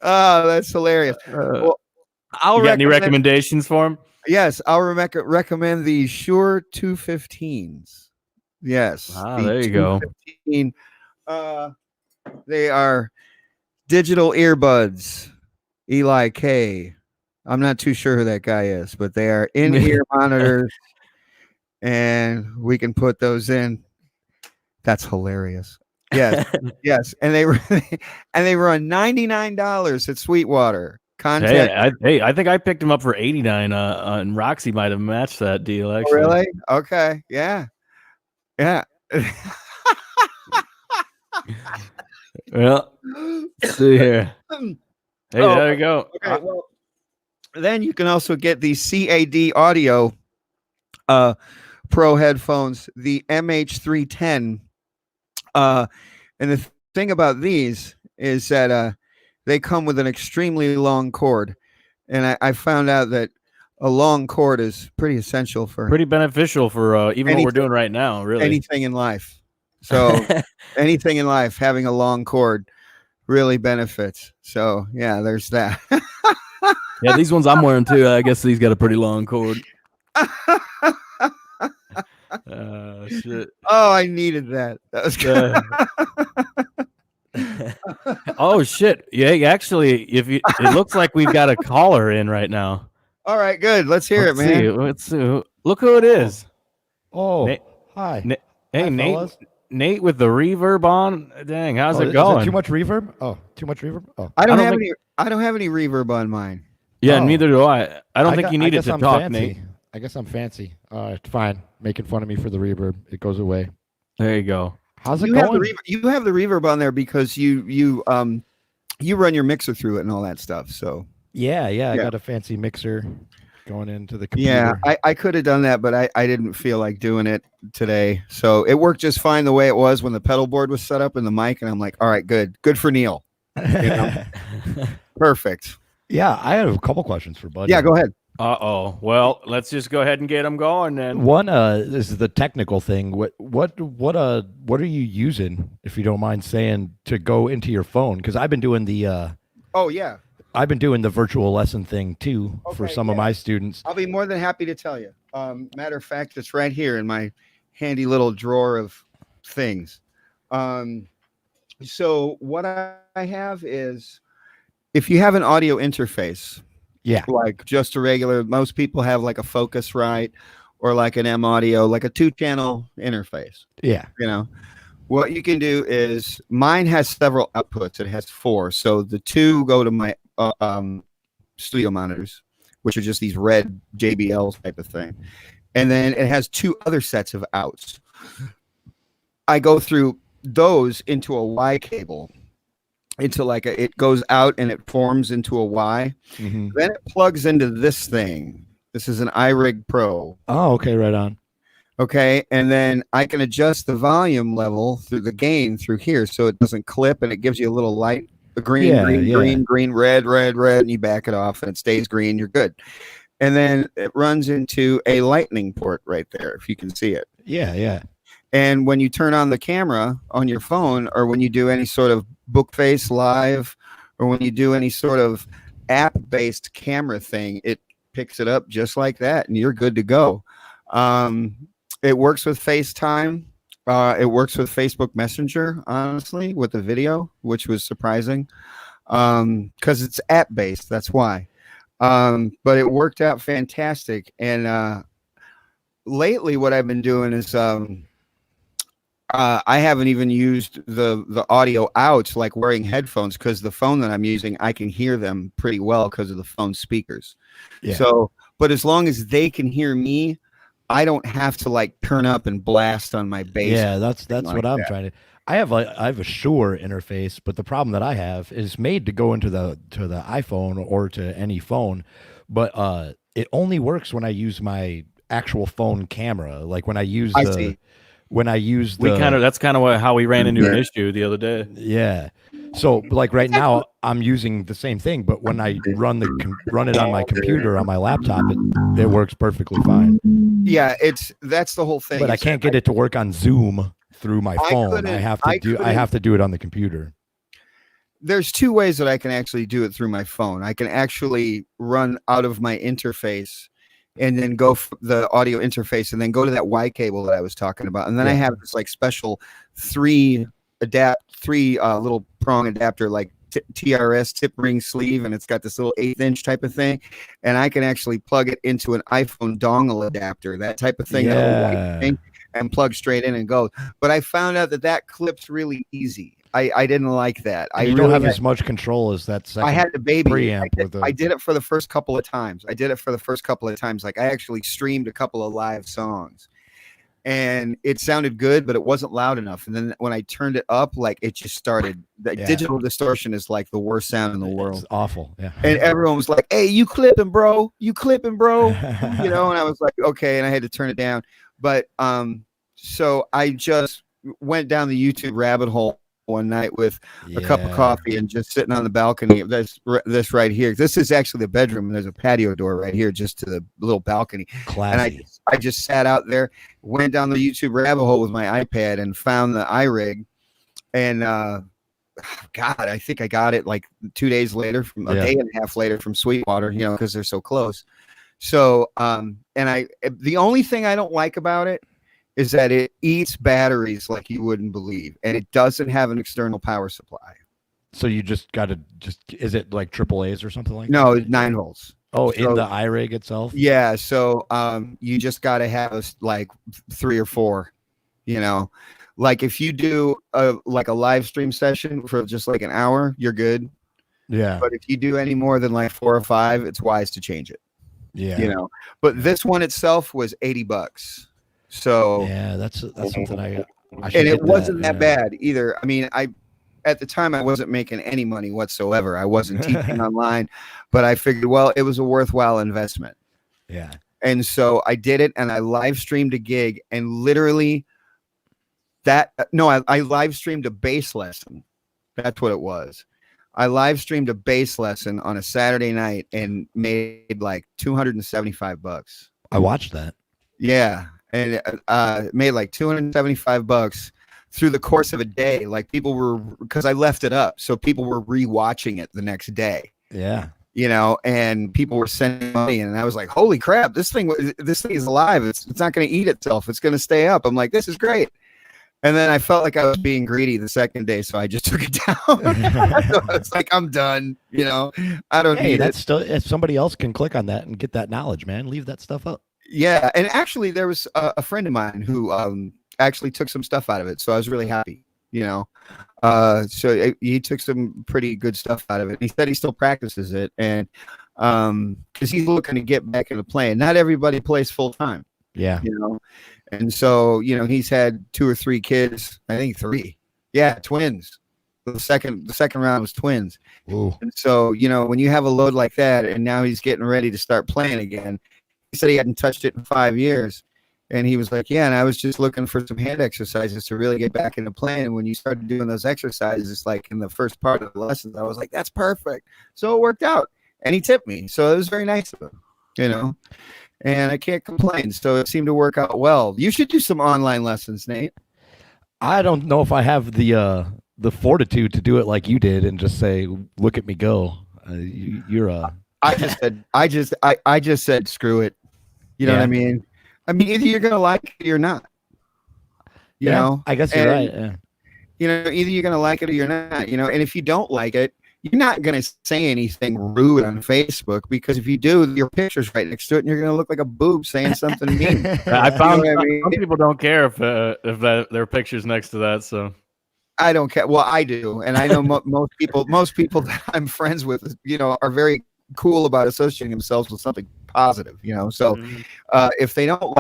Oh, that's hilarious. Well, you got any recommendations for him? Yes, I'll recommend the Shure 215s. Yes. There you go. They are digital earbuds. Eli K. I'm not too sure who that guy is, but they are in-ear monitors, and we can put those in. That's hilarious. Yes, yes, and they run $99 at Sweetwater. Contact. Hey, I think I picked him up for $89. And Roxy might have matched that deal. Actually, really? Okay, yeah. Well, see here. Hey, there you go. Okay, well, then you can also get the CAD Audio Pro headphones, the MH310. And the thing about these is that they come with an extremely long cord. And I found out that a long cord is pretty essential pretty beneficial for even what we're doing right now, really. Anything in life. So anything in life, having a long cord really benefits. So yeah, there's that. Yeah, these ones I'm wearing too. I guess these got a pretty long cord. Shit. Oh, I needed that. That was good. Oh shit. Yeah, actually, it looks like we've got a caller in right now. All right, good. Let's hear it, man. Let's see. Look who it is. Oh, hi. Hey, hi, Nate. Fellas. Nate with the reverb on. Dang, how's it going? Is it too much reverb? Oh, too much reverb. Oh, I don't have any reverb on mine. Yeah, neither do I. I don't think you needed to talk, fancy. Nate. I guess I'm fancy. It's fine. Making fun of me for the reverb. It goes away. There you go. How's it going? You have the reverb on there because you run your mixer through it and all that stuff. So yeah. I got a fancy mixer going into the computer. Yeah, I could have done that, but I didn't feel like doing it today. So it worked just fine the way it was when the pedal board was set up and the mic, and I'm like, all right, good for Neil. You know? Perfect. Yeah, I have a couple questions for Buddy. Yeah, go ahead. Well, let's just go ahead and get them going then. One, this is the technical thing. What are you using, if you don't mind saying, to go into your phone? Because I've been doing the I've been doing the virtual lesson thing too for some of my students. I'll be more than happy to tell you. Matter of fact, it's right here in my handy little drawer of things. So what I have is, if you have an audio interface, like just a regular, most people have like a Focusrite or like an M Audio, like a 2-channel interface. Yeah. You know, what you can do is, mine has several outputs. It has 4. So the 2 go to my studio monitors, which are just these red JBL type of thing. And then it has 2 other sets of outs. I go through those into a Y cable, into like it goes out and it forms into a Y. Then it plugs into this thing. This is an iRig Pro. Oh, okay, right on. Okay, and then I can adjust the volume level through the gain through here, so it doesn't clip, and it gives you a little light, green, red, and you back it off, and it stays green. You're good. And then it runs into a lightning port right there, if you can see it. Yeah. And when you turn on the camera on your phone, or when you do any sort of Bookface Live, or when you do any sort of app-based camera thing, it picks it up just like that, and you're good to go. It works with FaceTime. It works with Facebook Messenger, honestly, with the video, which was surprising, because it's app-based. That's why. But it worked out fantastic. And lately, what I've been doing is I haven't even used the audio out, like wearing headphones, because the phone that I'm using, I can hear them pretty well because of the phone speakers. Yeah. So, but as long as they can hear me, I don't have to like turn up and blast on my bass. Yeah, that's what I'm trying to. I have a Shure interface, but the problem that I have is made to go into the iPhone or to any phone, but it only works when I use my actual phone camera. Like when I use that's kind of how we ran into an issue the other day. Yeah. So like right now I'm using the same thing, but when I run it on my computer on my laptop, it works perfectly fine. Yeah, that's the whole thing. But I can't get it to work on Zoom through my phone. I have to do it on the computer. There's 2 ways that I can actually do it through my phone. I can actually run out of my interface and then go the audio interface and then go to that Y cable that I was talking about. And then I have this like special 3 little prong adapter, like TRS tip ring sleeve, and it's got this little 1/8 inch type of thing, and I can actually plug it into an iPhone dongle adapter, that type of thing, and plug straight in and go. But I found out that clips really easy. I didn't like that. You don't have as much control as that second. I had to baby preamp. I did it for the first couple of times. Like I actually streamed a couple of live songs, and it sounded good, but it wasn't loud enough. And then when I turned it up, like it just started. Digital distortion is like the worst sound in the world. It's awful. Yeah. And everyone was like, "Hey, you clipping, bro? You clipping, bro?" And I was like, "Okay," and I had to turn it down. But so I just went down the YouTube rabbit hole one night with a cup of coffee and just sitting on the balcony. This right here. This is actually the bedroom, and there's a patio door right here just to the little balcony. Classy. And I just sat out there, went down the YouTube rabbit hole with my iPad and found the iRig. And God, I think I got it like 2 days later, from a day and a half later from Sweetwater, because they're so close. So the only thing I don't like about it is that it eats batteries like you wouldn't believe, and it doesn't have an external power supply. So you just got to is it like AAAs or something like that? No, 9 volts. Oh, so, in the iRig itself? Yeah. So you just got to have like 3 or 4, like if you do a live stream session for just like an hour, you're good. Yeah. But if you do any more than like 4 or 5, it's wise to change it. Yeah. But this one itself was $80. So yeah, that's something I and it wasn't that bad either. I mean, at the time I wasn't making any money whatsoever. I wasn't teaching online, but I figured, well, it was a worthwhile investment. Yeah. And so I did it, and I live streamed a gig, and literally I live streamed a bass lesson. That's what it was. I live streamed a bass lesson on a Saturday night and made like $275. I watched that. Yeah. And made like $275 through the course of a day. Like because I left it up, so people were rewatching it the next day. Yeah, and people were sending money, and I was like, "Holy crap! This thing is alive. It's not going to eat itself. It's going to stay up." I'm like, "This is great." And then I felt like I was being greedy the second day, so I just took it down. So it's like, I'm done. I don't need it. Still, if somebody else can click on that and get that knowledge, man, leave that stuff up. Yeah, and actually there was a friend of mine who actually took some stuff out of it, so I was really happy, so he took some pretty good stuff out of it. He said he still practices it, and because he's looking to get back into playing. Not everybody plays full time. Yeah. And so, he's had 2 or 3 kids. I think 3. Yeah, twins. The second round was twins. Ooh. And so, when you have a load like that, and now he's getting ready to start playing again, he said he hadn't touched it in 5 years. And he was like, yeah, and I was just looking for some hand exercises to really get back into playing. And when you started doing those exercises, like in the first part of the lessons, I was like, that's perfect. So it worked out. And he tipped me. So it was very nice of him, and I can't complain. So it seemed to work out well. You should do some online lessons, Nate. I don't know if I have the fortitude to do it like you did and just say, look at me go. I just said, screw it. You know what I mean? Either you're going to like it or you're not. You know? I guess you're right. Yeah. Either you're going to like it or you're not, and if you don't like it, you're not going to say anything rude on Facebook, because if you do, your picture's right next to it and you're going to look like a boob saying something mean. I found some people don't care if their picture's next to that. So I don't care. Well, I do. And I know most people that I'm friends with, are very cool about associating themselves with something positive, so if they don't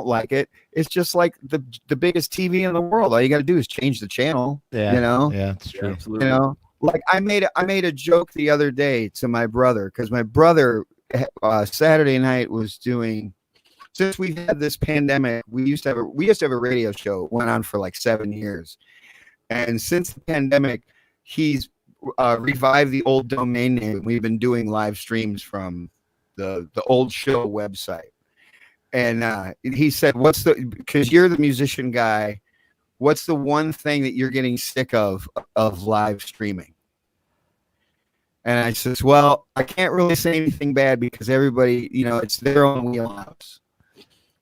like it, it's just like the biggest TV in the world. All you got to do is change the channel. Yeah, it's true. Absolutely. Like I made a joke the other day to my brother, because my brother Saturday night was doing, since we've had this pandemic, we used to have a radio show, went on for like 7 years, and since the pandemic, he's revived the old domain name. We've been doing live streams from the old show website, and he said, because you're the musician guy, what's the one thing that you're getting sick of live streaming? And I says, well, I can't really say anything bad because everybody, it's their own wheelhouse.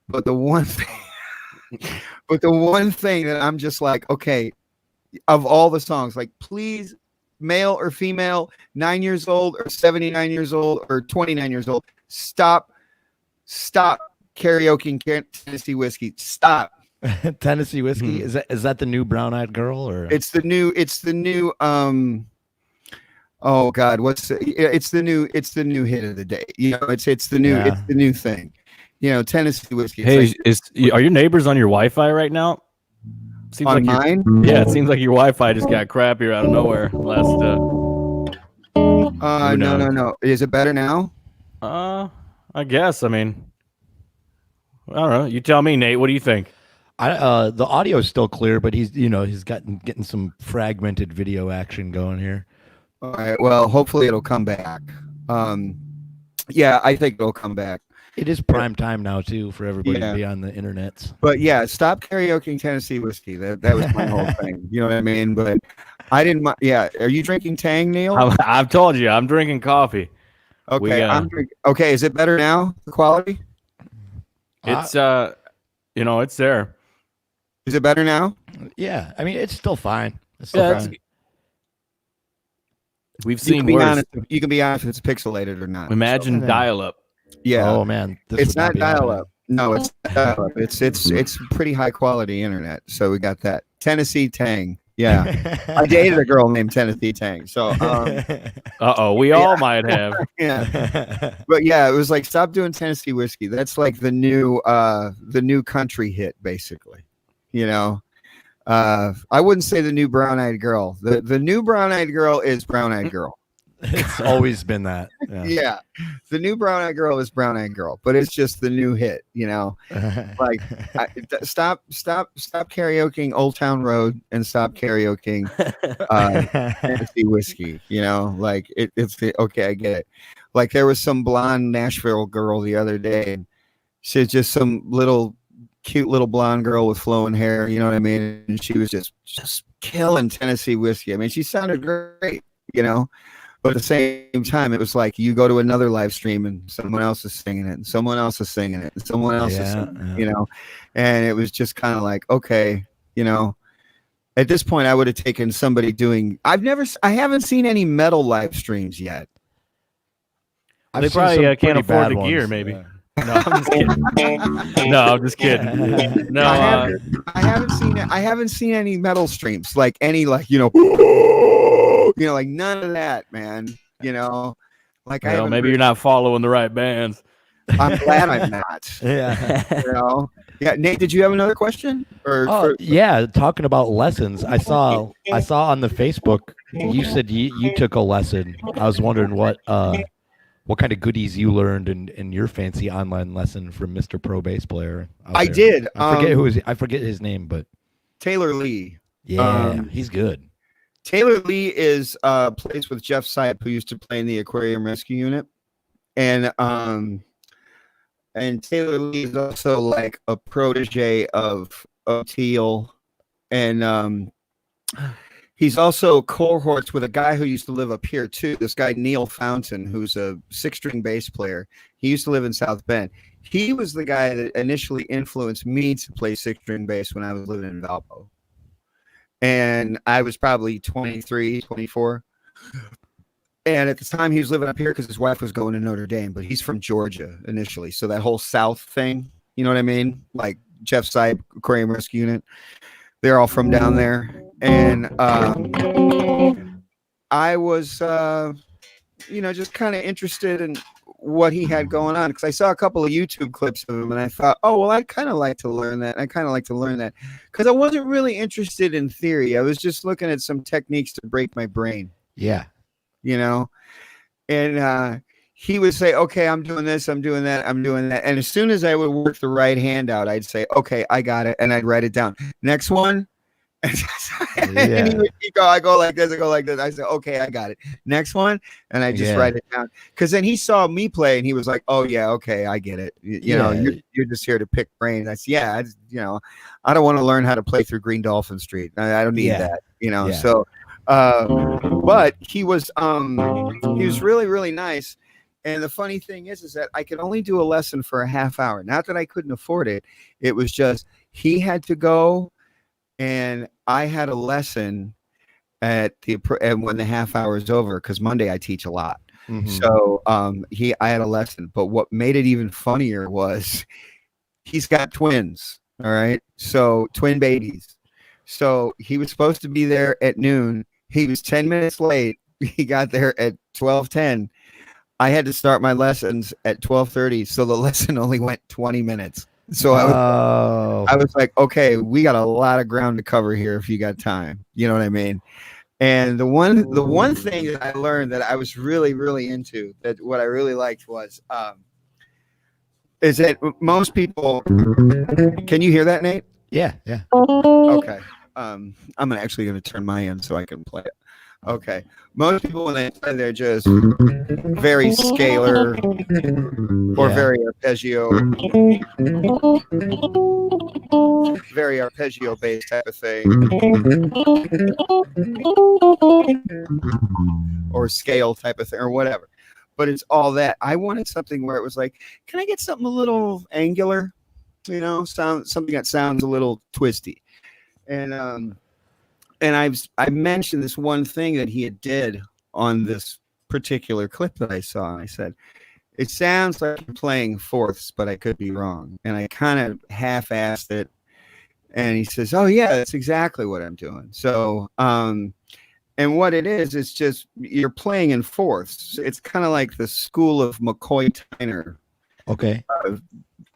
But the one thing that I'm just like, okay, of all the songs, like, please, male or female, 9 years old or 79 years old or 29 years old, stop karaokeing Tennessee Whiskey. Stop. Tennessee Whiskey. Is that the new Brown Eyed Girl, or it's the new oh God, it's the new hit of the day. It's the new thing. Tennessee Whiskey. Hey, are your neighbors on your Wi-Fi right now? Seems on like mine? Yeah, it seems like your Wi-Fi just got crappier out of nowhere last. No. Is it better now? I guess. I don't know. You tell me, Nate. What do you think? The audio is still clear, but he's getting some fragmented video action going here. All right. Well, hopefully it'll come back. Yeah, I think it'll come back. It is prime time now too for everybody to be on the internet. But yeah, stop karaokeing Tennessee Whiskey. That was my whole thing. You know what I mean? But I didn't. Yeah. Are you drinking Tang, Neil? I've told you, I'm drinking coffee. Okay. Okay. Is it better now? The quality? It's it's there. Is it better now? Yeah. It's still fine. It's still fine. We've seen worse. You can be honest if it's pixelated or not. Imagine dial-up. Yeah. Oh man, it's not dial-up. No, it's not dial-up. It's pretty high quality internet. So we got that. Tennessee Tang. Yeah. I dated a girl named Tennessee Tang. So we all might have. Yeah. But yeah, it was like, stop doing Tennessee Whiskey. That's like the new country hit, basically. I wouldn't say the new Brown Eyed Girl. The new Brown Eyed Girl is Brown Eyed Girl. It's always been that. Yeah. The new Brown Eyed Girl is Brown Eyed Girl, but it's just the new hit, like stop karaokeing Old Town Road and stop karaokeing Tennessee Whiskey, like it's okay. I get it. Like there was some blonde Nashville girl the other day, and she's just some cute little blonde girl with flowing hair. You know what I mean? And she was just killing Tennessee Whiskey. She sounded great, But at the same time, it was like you go to another live stream and someone else is singing it, and someone else is singing it, and someone else is singing it, and it was just kind of like, okay, at this point, I would have taken somebody doing. I haven't seen any metal live streams yet. They probably can't afford the gear, maybe. Yeah. No, I'm just kidding. No, I'm just kidding. No, I haven't seen any metal streams, like any, like like none of that, man. Like, well, maybe you're not following the right bands. I'm glad I'm not. Yeah. You know? Yeah, Nate, did you have another question? Yeah, talking about lessons. I saw on the Facebook you said you took a lesson. I was wondering what kind of goodies you learned in your fancy online lesson from Mr. Pro Bass Player. I did. I forget his name, but Taylor Lee. Yeah, he's good. Taylor Lee is plays with Jeff Sipe, who used to play in the Aquarium Rescue Unit, and Taylor Lee is also like a protege of Teal, and he's also cohorts with a guy who used to live up here too. This guy Neil Fountain, who's a 6-string bass player. He used to live in South Bend. He was the guy that initially influenced me to play 6-string bass when I was living in Valpo. And I was probably 23, 24. And at the time he was living up here because his wife was going to Notre Dame, but he's from Georgia initially. So that whole South thing, you know what I mean? Like Jeff Sipe, Aquarium Rescue Unit, they're all from down there. And I was, just kind of interested in what he had going on because I saw a couple of YouTube clips of him and I thought, oh, well, I'd kind of like to learn that. I kind of like to learn that because I wasn't really interested in theory. I was just looking at some techniques to break my brain. Yeah. And he would say, okay, I'm doing this, I'm doing that, I'm doing that. And as soon as I would work the right hand out, I'd say, okay, I got it. And I'd write it down. Next one. And he would go, I go like this, I go like this. I said, okay, I got it. Next one. And I just write it down. Because then he saw me play and he was like, oh, yeah, okay, I get it. You know, you're just here to pick brains. I said, I don't want to learn how to play through Green Dolphin Street. I don't need that, So, but he was really, really nice. And the funny thing is that I could only do a lesson for a half hour. Not that I couldn't afford it. It was just he had to go. And I had a lesson and when the half hour is over, because Monday I teach a lot. Mm-hmm. So I had a lesson. But what made it even funnier was he's got twins. All right. So twin babies. So he was supposed to be there at noon. He was 10 minutes late. He got there at 12:10. I had to start my lessons at 12:30. So the lesson only went 20 minutes. So I was like, okay, we got a lot of ground to cover here if you got time. You know what I mean? And the one thing that I learned that I was really, really into, that what I really liked was is that most people, can you hear that, Nate? Yeah. Okay. I'm actually going to turn my end so I can play it. Okay. Most people, when they play, they're just very scalar or very arpeggio based type of thing, or scale type of thing, or whatever. But it's all that. I wanted something where it was like, can I get something a little angular? Something that sounds a little twisty. And I mentioned this one thing that he did on this particular clip that I saw. And I said, it sounds like you're playing fourths, but I could be wrong. And I kind of half-assed it. And he says, oh, yeah, that's exactly what I'm doing. So, and what it is, it's just you're playing in fourths. It's kind of like the school of McCoy Tyner. Okay.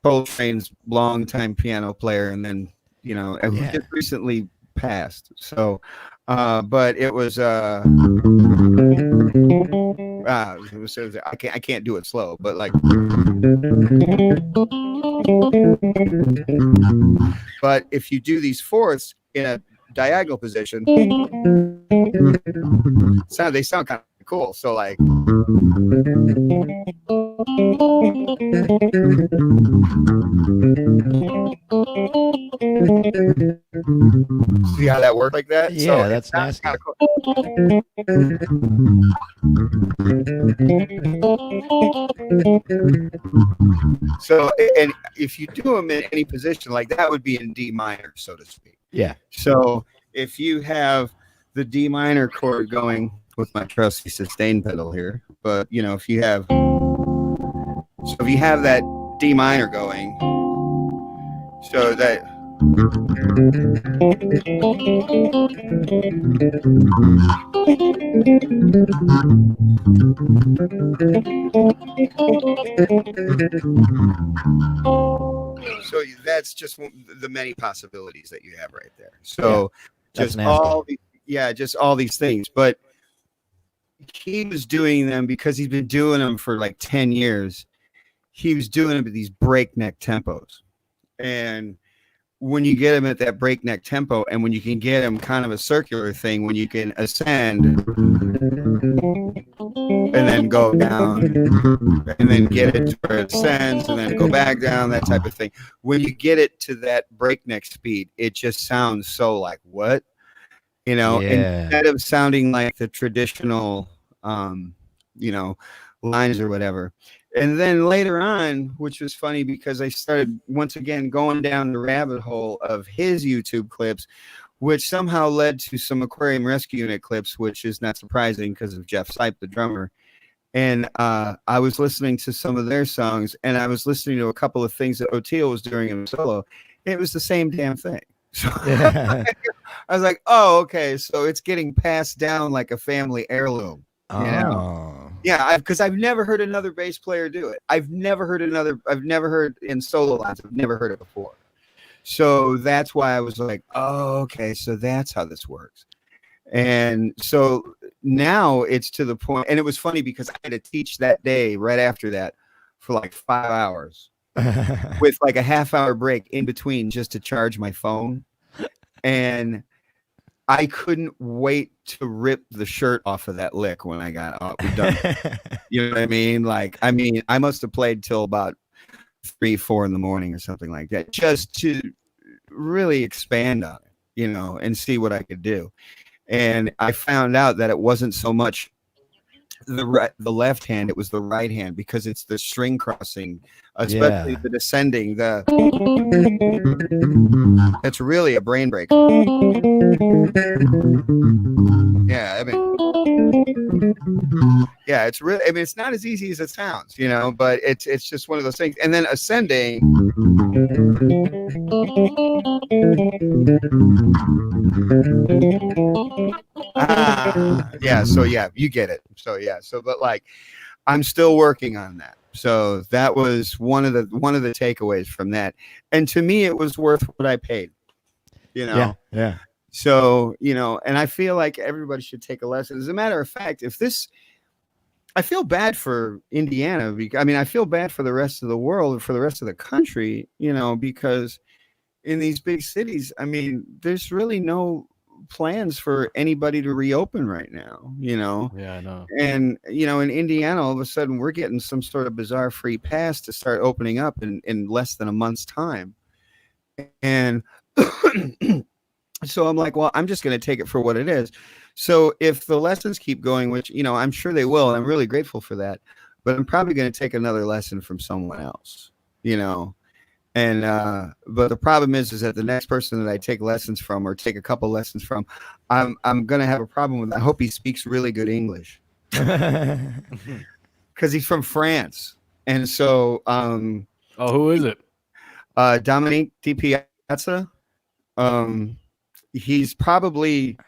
Coltrane's longtime piano player. And then, just recently passed. So but it was I can't do it slow, but like, but if you do these fourths in a diagonal position, they sound kind of cool. So like, see how that worked like that? Yeah, so that's nasty. Kind of cool. So, and if you do them in any position, like that would be in D minor, so to speak. Yeah. So if you have the D minor chord going with my trusty sustain pedal here, but if you have that D minor going, so that So that's just the many possibilities that you have right there. So just all these things. But he was doing them because he's been doing them for like 10 years. He was doing them at these breakneck tempos. And when you get him at that breakneck tempo, and when you can get him kind of a circular thing, when you can ascend and then go down and then get it to where it ascends and then go back down, that type of thing. When you get it to that breakneck speed, it just sounds so like what? You know, instead of sounding like the traditional, you know, lines or whatever. And then later on, which was funny because I started once again going down the rabbit hole of his YouTube clips, which somehow led to some Aquarium Rescue Unit clips, which is not surprising because of Jeff Sipe, the drummer. And I was listening to some of their songs, and I was listening to a couple of things that Oteil was doing in solo. It was the same damn thing. So I was like, oh, okay. So it's getting passed down like a family heirloom. You know? Yeah, because I've never heard another bass player do it. I've never heard in solo lines. I've never heard it before. So that's why I was like, oh, okay. So that's how this works. And so now it's to the point, and it was funny because I had to teach that day right after that for like 5 hours with like a half-hour break in between just to charge my phone. And I couldn't wait to rip the shirt off of that lick when I got done. You know what I mean? Like, I must have played till about 3-4 in the morning or something like that, just to really expand on it, you know, and see what I could do. And I found out that it wasn't so much the left hand, it was the right hand, because it's the string crossing, especially the descending. That's really a brain break. Yeah, it's really, it's not as easy as it sounds, you know, but it's just one of those things. And then ascending. So you get it. So but like, I'm still working on that. So that was one of the takeaways from that. And to me, it was worth what I paid, you know? Yeah. So, you know, and I feel like everybody should take a lesson. As a matter of fact, I feel bad for Indiana. I feel bad for the rest of the world, for the rest of the country, you know, because in these big cities, there's really no plans for anybody to reopen right now, you know? Yeah, I know. And, you know, in Indiana, all of a sudden we're getting some sort of bizarre free pass to start opening up in less than a month's time. And so I'm like, well, I'm just going to take it for what it is. So if the lessons keep going, which, you know, I'm sure they will, and I'm really grateful for that, but I'm probably going to take another lesson from someone else, you know? And, but the problem is that the next person that I take lessons from, or take a couple lessons from, I'm going to have a problem with. I hope he speaks really good English, because he's from France. And so, who is it? Dominique Di Piazza. He's probably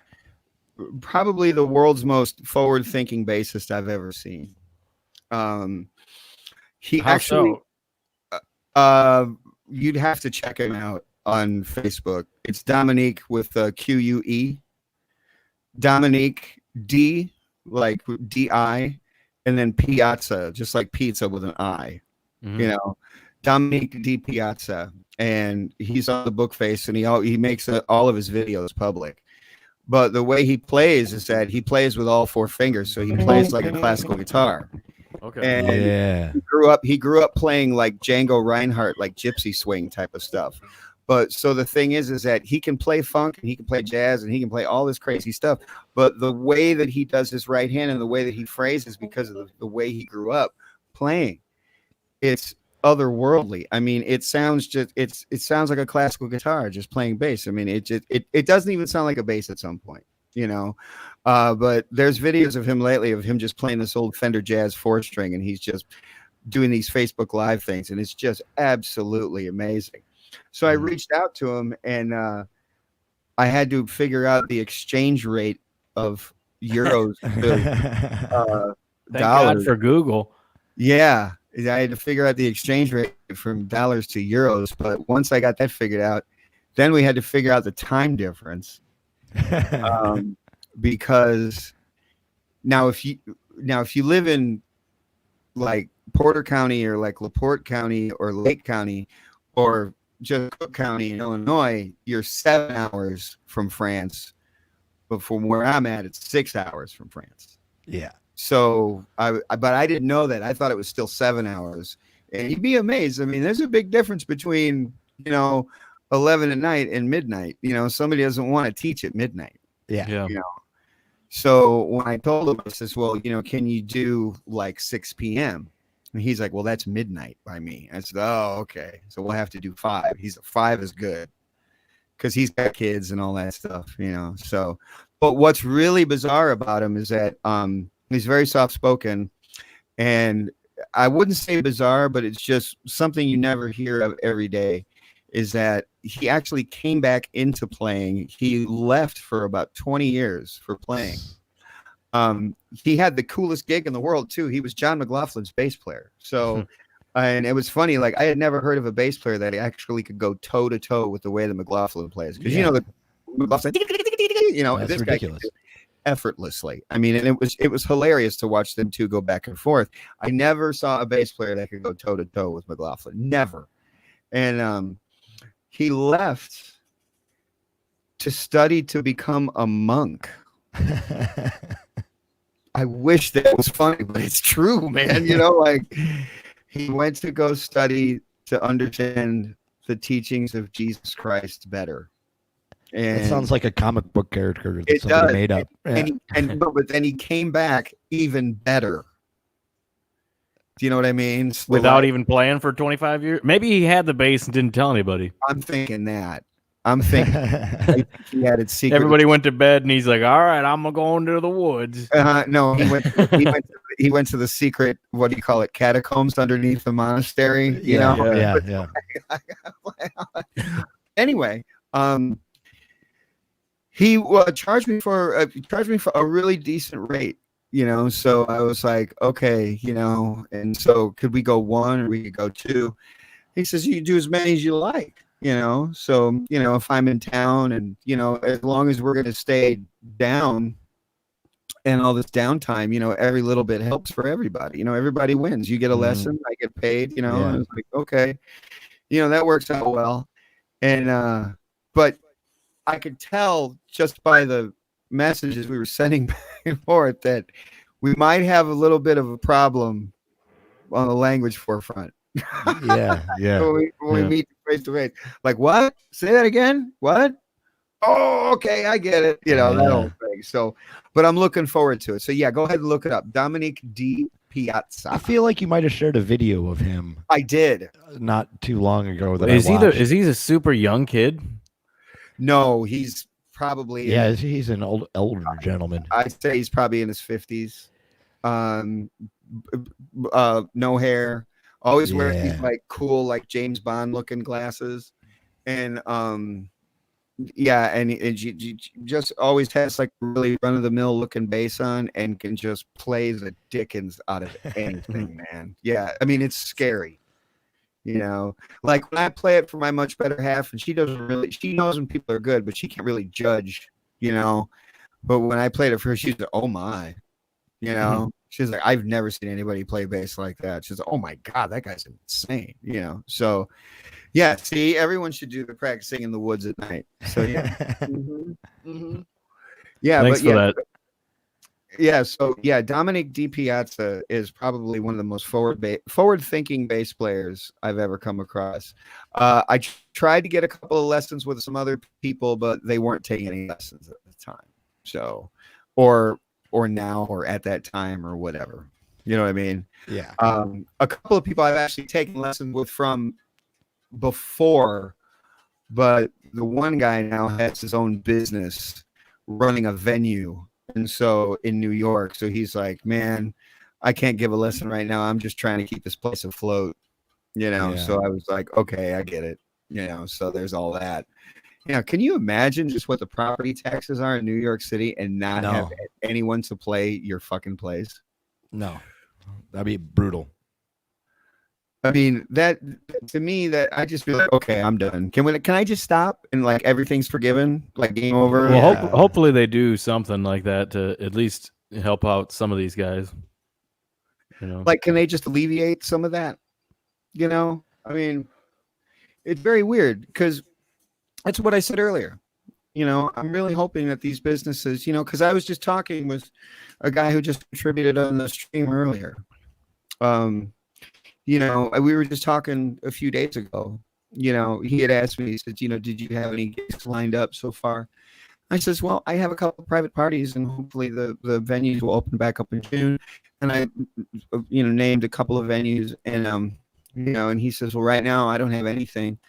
the world's most forward-thinking bassist I've ever seen. He actually, you'd have to check him out on Facebook. It's Dominique with QUE. Dominique D, like DI, and then Piazza, just like pizza with an I. Mm-hmm. You know, Dominique Di Piazza, and he's on the Bookface, and he makes all of his videos public. But the way he plays is that he plays with all 4 fingers, so he plays like a classical guitar. Okay. And he grew up playing like Django Reinhardt, like gypsy swing type of stuff. But so the thing is that he can play funk, and he can play jazz, and he can play all this crazy stuff. But the way that he does his right hand and the way that he phrases, because of the way he grew up playing, it's otherworldly. It sounds like a classical guitar just playing bass. It doesn't even sound like a bass at some point, you know. But there's videos of him lately of him just playing this old Fender Jazz 4-string, and he's just doing these Facebook Live things, and it's just absolutely amazing. So I reached out to him, and I had to figure out the exchange rate of euros to Thank God dollars. for Google. Yeah, I had to figure out the exchange rate from dollars to euros. But once I got that figured out, then we had to figure out the time difference. Because now if you live in like Porter County or like LaPorte County or Lake County or just Cook County in Illinois, you're 7 hours from France. But from where I'm at, it's 6 hours from France. Yeah. So but I didn't know that. I thought it was still 7 hours. And you'd be amazed. I mean, there's a big difference between, 11 at night and midnight. Somebody doesn't want to teach at midnight. Yeah. So when I told him, I says, well, can you do like 6 p.m.? And he's like, well, that's midnight by me. I said, oh, okay. So we'll have to do 5. He's 5 is good because he's got kids and all that stuff, So, but what's really bizarre about him is that he's very soft spoken, and I wouldn't say bizarre, but it's just something you never hear of every day. Is that he actually came back into playing. He left for about 20 years for playing. He had the coolest gig in the world too. He was John McLaughlin's bass player. So, and it was funny. Like I had never heard of a bass player that actually could go toe to toe with the way that McLaughlin plays. Because the McLaughlin, that's this ridiculous. Guy effortlessly. I mean, and it was hilarious to watch them two go back and forth. I never saw a bass player that could go toe to toe with McLaughlin. Never. And he left to study to become a monk. I wish that was funny, but it's true, man. Like he went to go study to understand the teachings of Jesus Christ better. And it sounds like a comic book character that does. somebody made up. But then he came back even better. Do you know what I mean? So without even playing for 25 years? Maybe he had the bass and didn't tell anybody. I'm thinking that. He had it secret. Everybody went to bed and he's like, all right, I'm going to go into the woods. No, he went to the secret, what do you call it, catacombs underneath the monastery. Yeah. Anyway, he charged me for a really decent rate. So I was like, okay, and so could we go 1 or we could go 2? He says, you can do as many as you like, so, if I'm in town and, as long as we're going to stay down and all this downtime, every little bit helps for everybody, everybody wins. You get a lesson, I get paid, and I was like, okay, that works out well. And, but I could tell just by the messages we were sending back and forth that we might have a little bit of a problem on the language forefront. Yeah. when we meet face to face, like, what? Say that again? What? Oh, okay, I get it. That whole thing. So, but I'm looking forward to it. So yeah, go ahead and look it up. Dominic D. Piazza. I feel like you might have shared a video of him. I did not too long ago. Is he a super young kid? No, he's probably he's an older gentleman. I'd say he's probably in his 50s. No hair, always wearing these like cool like James Bond looking glasses, and and just always has like really run of the mill looking bass on and can just play the dickens out of anything, man. Yeah, I mean it's scary. Like when I play it for my much better half, and she knows when people are good, but she can't really judge, but when I played it for her, she's like, oh my, she's like, I've never seen anybody play bass like that. She's like, oh my God, that guy's insane, so yeah, see, everyone should do the practicing in the woods at night. So yeah. Yeah. Thanks for that. Yeah, so yeah, Dominic Di Piazza is probably one of the most forward-thinking bass players I've ever come across. I tried to get a couple of lessons with some other people, but they weren't taking any lessons at the time. So, or now, or at that time, or whatever. You know what I mean? Yeah. A couple of people I've actually taken lessons with from before, but the one guy now has his own business running a venue. And so in New York, so he's like, man, I can't give a lesson right now. I'm just trying to keep this place afloat, So I was like, okay, I get it. So there's all that. Can you imagine just what the property taxes are in New York City and not have anyone to play your fucking plays? No, that'd be brutal. I mean, that to me, that I just feel like, okay, I'm done. Can I just stop and like everything's forgiven, like game over? Well, hopefully they do something like that to at least help out some of these guys. Like, can they just alleviate some of that? I mean, it's very weird because that's what I said earlier. I'm really hoping that these businesses, because I was just talking with a guy who just contributed on the stream earlier. We were just talking a few days ago. He had asked me, he said, did you have any gigs lined up so far? I says, well, I have a couple of private parties and hopefully the venues will open back up in June. And I, named a couple of venues and, and he says, well, right now I don't have anything,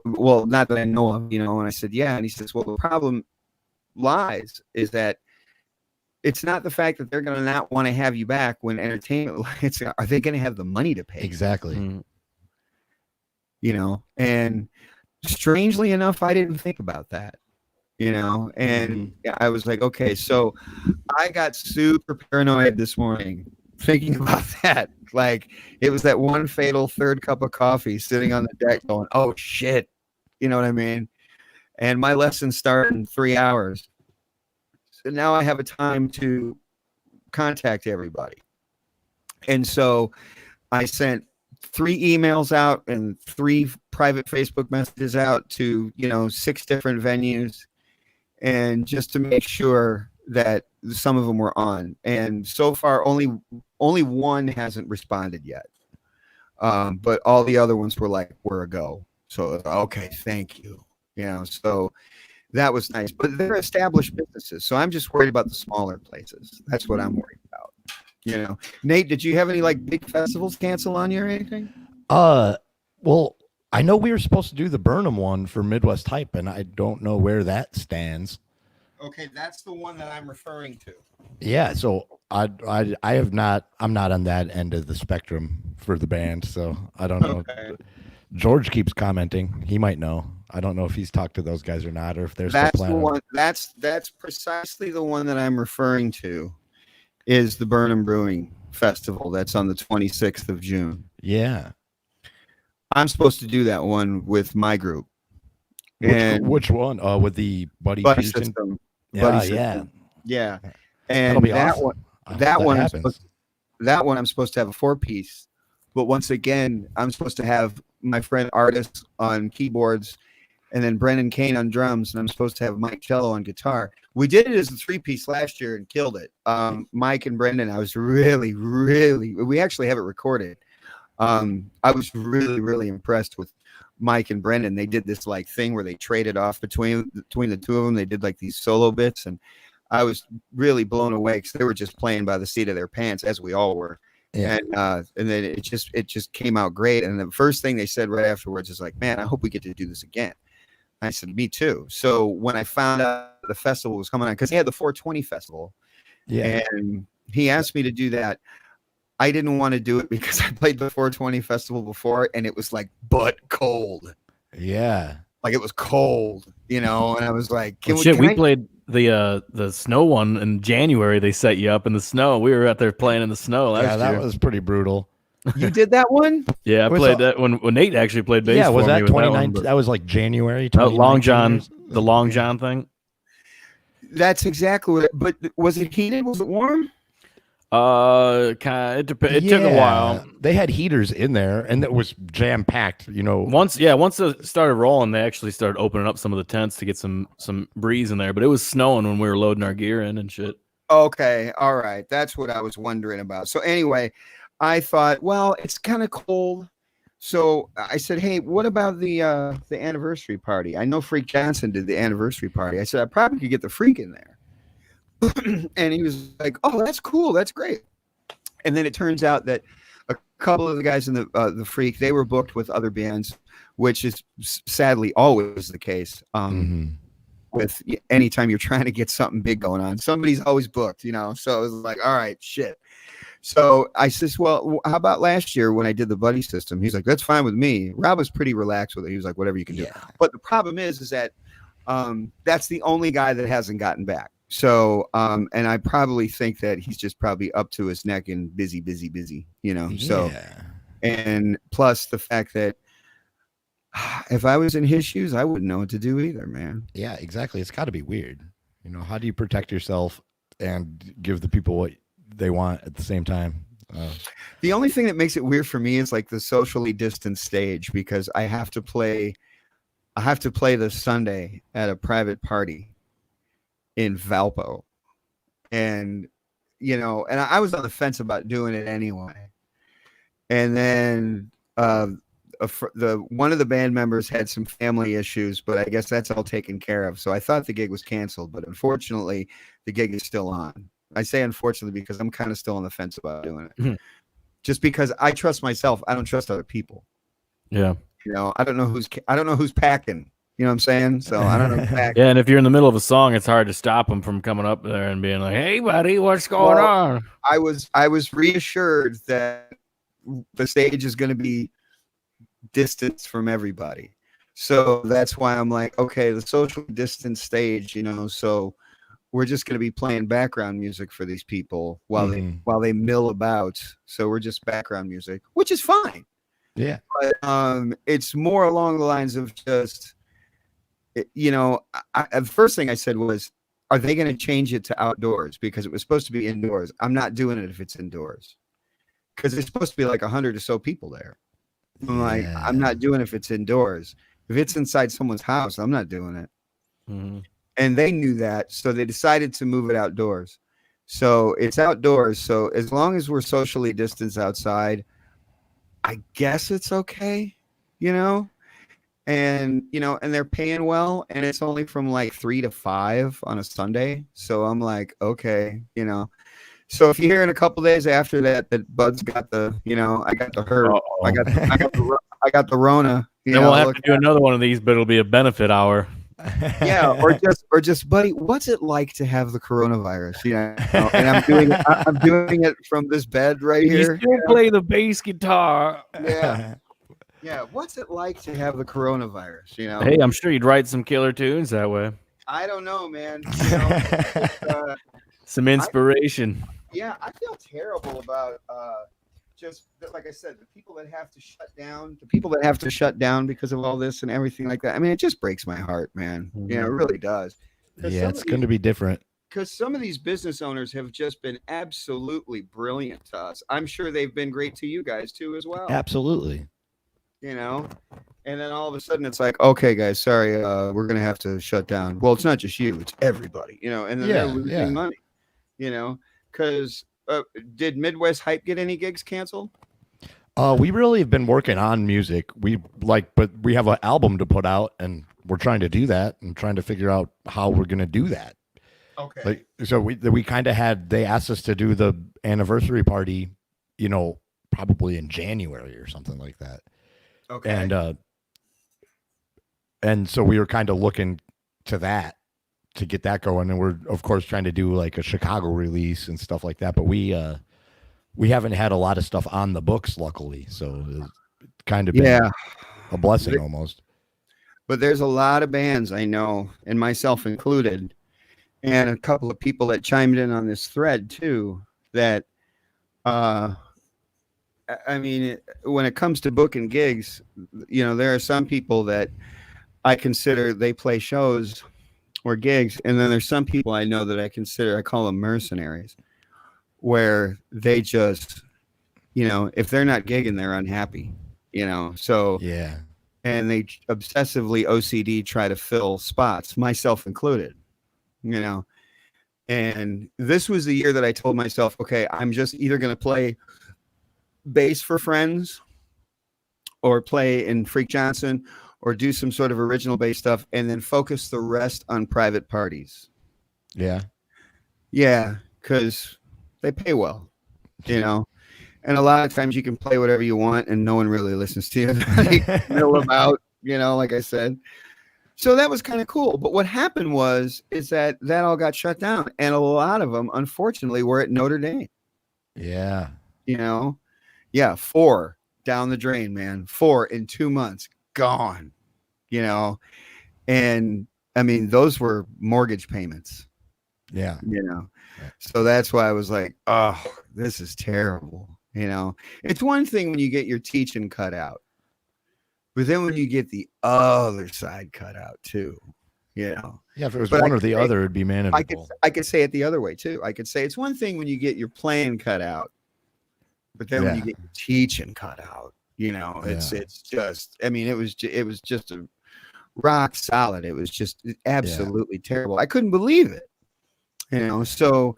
well, not that I know of, and I said, yeah. And he says, well, the problem lies is that it's not the fact that they're going to not want to have you back when entertainment, are they going to have the money to pay? Exactly. And strangely enough, I didn't think about that, and I was like, okay, so I got super paranoid this morning thinking about that. Like it was that one fatal third cup of coffee sitting on the deck going, oh shit. You know what I mean? And my lessons start in 3 hours. So now I have a time to contact everybody. And so I sent 3 emails out and 3 private Facebook messages out to, 6 different venues. And just to make sure that some of them were on. And so far, only one hasn't responded yet. But all the other ones were like, we're a go. So, okay, thank you. So that was nice. But they're established businesses. So I'm just worried about the smaller places. That's what I'm worried about. Nate, did you have any like big festivals cancel on you or anything? Well, I know we were supposed to do the Burnham one for Midwest Hype, and I don't know where that stands. Okay, that's the one that I'm referring to. Yeah, so I'm not on that end of the spectrum for the band, so I don't know. Okay. George keeps commenting. He might know. I don't know if he's talked to those guys or not, or if there's that's the one. That's precisely the one that I'm referring to. Is the Burnham Brewing Festival that's on the 26th of June? Yeah, I'm supposed to do that one with my group. Which one? With the Buddy Pearson system. Yeah. And that awesome. that one I'm supposed to have a 4-piece. But once again, I'm supposed to have my friend Artis on keyboards and then Brendan Kane on drums, and I'm supposed to have Mike Cello on guitar. We did it as a 3-piece last year and killed it. Mike and Brendan, I was really, we actually have it recorded. I was really, really impressed with Mike and Brendan. They did this like thing where they traded off between the two of them. They did like these solo bits, and I was really blown away because they were just playing by the seat of their pants, as we all were. Yeah. And then it just came out great. And the first thing they said right afterwards is like, man, I hope we get to do this again. I said, me too. So when I found out the festival was coming on, because he had the 420 festival, and he asked me to do that, I didn't want to do it because I played the 420 festival before, and it was like butt cold. Yeah, like it was cold, and I was like, we played the snow one in January. They set you up in the snow. We were out there playing in the snow last year. Yeah, that was pretty brutal. You did that one? Yeah, I played that when Nate actually played bass. Yeah, was for that me 2019? That was like January. Long John, the Long John thing. That's exactly what. But was it heated? Was it warm? It took a while. They had heaters in there, and it was jam packed. Once it started rolling, they actually started opening up some of the tents to get some breeze in there. But it was snowing when we were loading our gear in and shit. Okay, all right, that's what I was wondering about. So anyway, I thought, well, it's kind of cold, so I said, hey, what about the anniversary party? I know Freak Johnson did the anniversary party. I said I probably could get the Freak in there. And he was like, oh, that's cool, that's great. And then it turns out that a couple of the guys in the Freak, they were booked with other bands, which is sadly always the case. With anytime you're trying to get something big going on, somebody's always booked, so it was like, all right, shit. So I says, well, how about last year when I did the buddy system? He's like, that's fine with me. Rob was pretty relaxed with it. He was like, whatever you can do. But the problem is that that's the only guy that hasn't gotten back. So, and I probably think that he's just probably up to his neck and busy, you know? So, and plus the fact that if I was in his shoes, I wouldn't know what to do either, man. Yeah, exactly. It's got to be weird. You know, how do you protect yourself and give the people what they want at the same time? The only thing that makes it weird for me is like the socially distanced stage, because I have to play this Sunday at a private party in Valpo. And, you know, and I was on the fence about doing it anyway. And then one of the band members had some family issues, but I guess that's all taken care of. So I thought the gig was canceled, but unfortunately the gig is still on. I say unfortunately because I'm kind of still on the fence about doing it. Just because I trust myself. I don't trust other people. Yeah. You know, I don't know who's packing. You know what I'm saying? So I don't know who's packing. Yeah, and if you're in the middle of a song, it's hard to stop them from coming up there and being like, "Hey, buddy, what's going on?" I was reassured that the stage is going to be distanced from everybody. So that's why I'm like, okay, the social distance stage, you know, so we're just going to be playing background music for these people while they mill about. So we're just background music, which is fine. Yeah. But it's more along the lines of just, you know, the first thing I said was, are they going to change it to outdoors? Because it was supposed to be indoors. I'm not doing it if it's indoors. Because it's supposed to be like 100 or so people there. I'm like, I'm not doing it if it's indoors. If it's inside someone's house, I'm not doing it. And they knew that, so they decided to move it outdoors. So it's outdoors. So as long as we're socially distanced outside, I guess it's okay, you know? And, you know, and they're paying well, and it's only from like 3 to 5 on a Sunday. So I'm like, okay, you know. So if you hear in a couple days after that Bud's got the, you know, I got the hurt, I got the Rona. Then we'll have to do another one of these, but it'll be a benefit hour. Yeah, or just, buddy, what's it like to have the coronavirus? You know, and I'm doing it from this bed right here. You still play the bass guitar. Yeah. Yeah, what's it like to have the coronavirus? You know, hey, I'm sure you'd write some killer tunes that way. I don't know, man. You know, some inspiration. I feel terrible about just like I said, the people that have to shut down because of all this and everything like that. I mean, it just breaks my heart, man. You know, it really does. Yeah, it's going to be different. Because some of these business owners have just been absolutely brilliant to us. I'm sure they've been great to you guys too as well. Absolutely. You know, and then all of a sudden it's like, okay, guys, sorry, we're gonna have to shut down. Well, it's not just you, it's everybody, you know, and then they're losing money, you know, because did Midwest Hype get any gigs canceled? We really have been working on music. But we have an album to put out, and we're trying to do that and trying to figure out how we're gonna do that. Okay. So we kind of they asked us to do the anniversary party, you know, probably in January or something like that. Okay. And so we were kind of looking to that to get that going, and we're of course trying to do like a Chicago release and stuff like that. But we haven't had a lot of stuff on the books, luckily. So it's kind of been a blessing almost. But there's a lot of bands I know, and myself included, and a couple of people that chimed in on this thread too. That I mean, when it comes to booking gigs, you know, there are some people that I consider they play shows or gigs. And then there's some people I know that I call them mercenaries, where they just, you know, if they're not gigging, they're unhappy, you know? So, yeah. And they obsessively OCD try to fill spots, myself included, you know? And this was the year that I told myself, okay, I'm just either going to play bass for friends or play in Freak Johnson or do some sort of original bass stuff and then focus the rest on private parties. Yeah. Yeah, because they pay well, you know, and a lot of times you can play whatever you want and no one really listens to you. Mill about, you know, like I said. So that was kind of cool. But what happened is that all got shut down, and a lot of them, unfortunately, were at Notre Dame. Yeah. Yeah, 4 down the drain, man. 4 in 2 months gone. And I mean, those were mortgage payments. Yeah. So that's why I was like, oh, this is terrible. It's one thing when you get your teaching cut out, but then when you get the other side cut out too, Yeah, if it was one or the other, it'd be manageable. I could say it the other way too. I could say it's one thing when you get your playing cut out, but then when you get your teaching cut out, it's just, I mean, it was just a rock solid. It was just absolutely terrible. I couldn't believe it. So,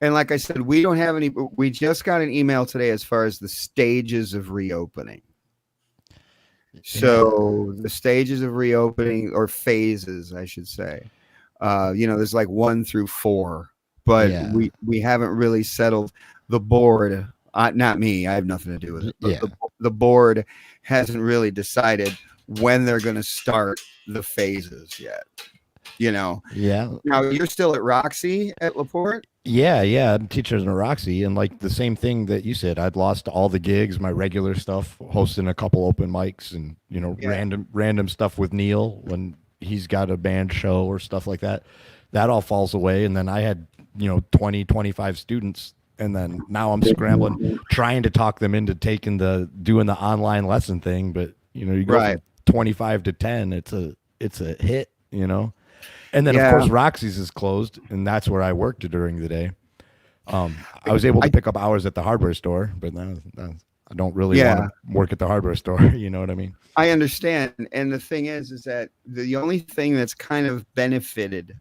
and like I said, we don't have any, we just got an email today as far as the stages of reopening. So the stages of reopening, or phases, I should say, there's like 1 through 4, but we haven't really settled. The board, not me, I have nothing to do with it. The board hasn't really decided when they're going to start the phases yet. Now you're still at Roxy at LaPorte. I'm teaching at Roxy, and like the same thing that you said, I'd lost all the gigs, my regular stuff, hosting a couple open mics, and random stuff with Neil when he's got a band show or stuff like that. That all falls away, and then I had 20, 25 students, and then now I'm scrambling trying to talk them into doing the online lesson thing, but you go from 25 to 10, it's a hit. And then, of course, Roxy's is closed, and that's where I worked during the day. I was able to pick up hours at the hardware store, but I don't really want to work at the hardware store. You know what I mean? I understand. And the thing is that the only thing that's kind of benefited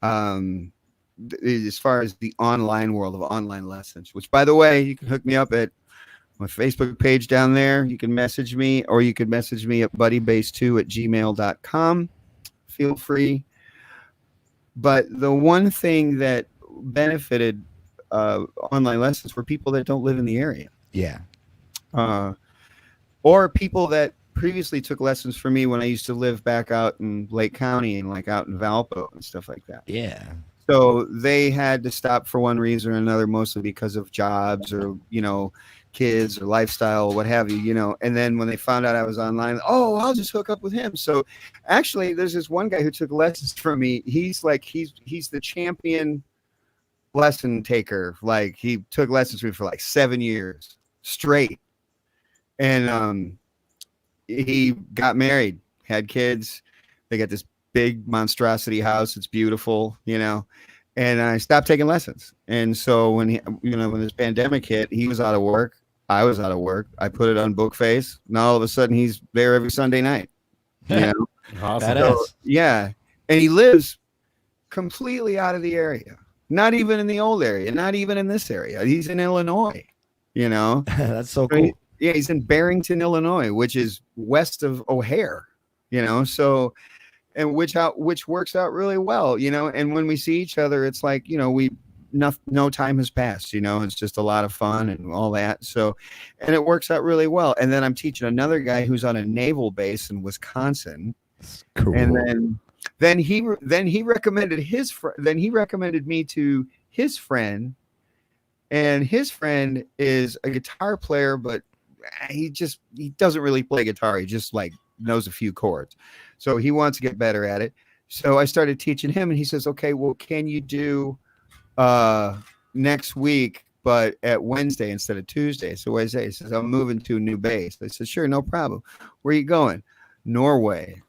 as far as the online world of online lessons, which, by the way, you can hook me up at my Facebook page down there. You can message me, or you could message me at buddybase2@gmail.com. Feel free. But the one thing that benefited online lessons were people that don't live in the area. Yeah. Or people that previously took lessons from me when I used to live back out in Lake County and like out in Valpo and stuff like that. Yeah. So they had to stop for one reason or another, mostly because of jobs or, kids or lifestyle, what have you, and then when they found out I was online, I'll just hook up with him. So actually there's this one guy who took lessons from me. He's the champion lesson taker. Like, he took lessons from me for like 7 years straight. And he got married, had kids. They got this big monstrosity house. It's beautiful, and I stopped taking lessons. And so when when this pandemic hit, he was out of work. I was out of work. I put it on Bookface. Now all of a sudden he's there every Sunday night. Awesome. So, and he lives completely out of the area. Not even in the old area. Not even in this area. He's in Illinois. That's so cool. He's in Barrington, Illinois, which is west of O'Hare. So, and which works out really well. And when we see each other, it's like no time has passed, it's just a lot of fun and all that. So, and it works out really well. And then I'm teaching another guy who's on a naval base in Wisconsin. Cool. And then he recommended he recommended me to his friend, and his friend is a guitar player, but he doesn't really play guitar. He just like knows a few chords. So he wants to get better at it. So I started teaching him, and he says, okay, well, can you do next week, but at Wednesday instead of Tuesday? So Wednesday, he says, I'm moving to a new base. I said, sure, no problem. Where are you going? Norway.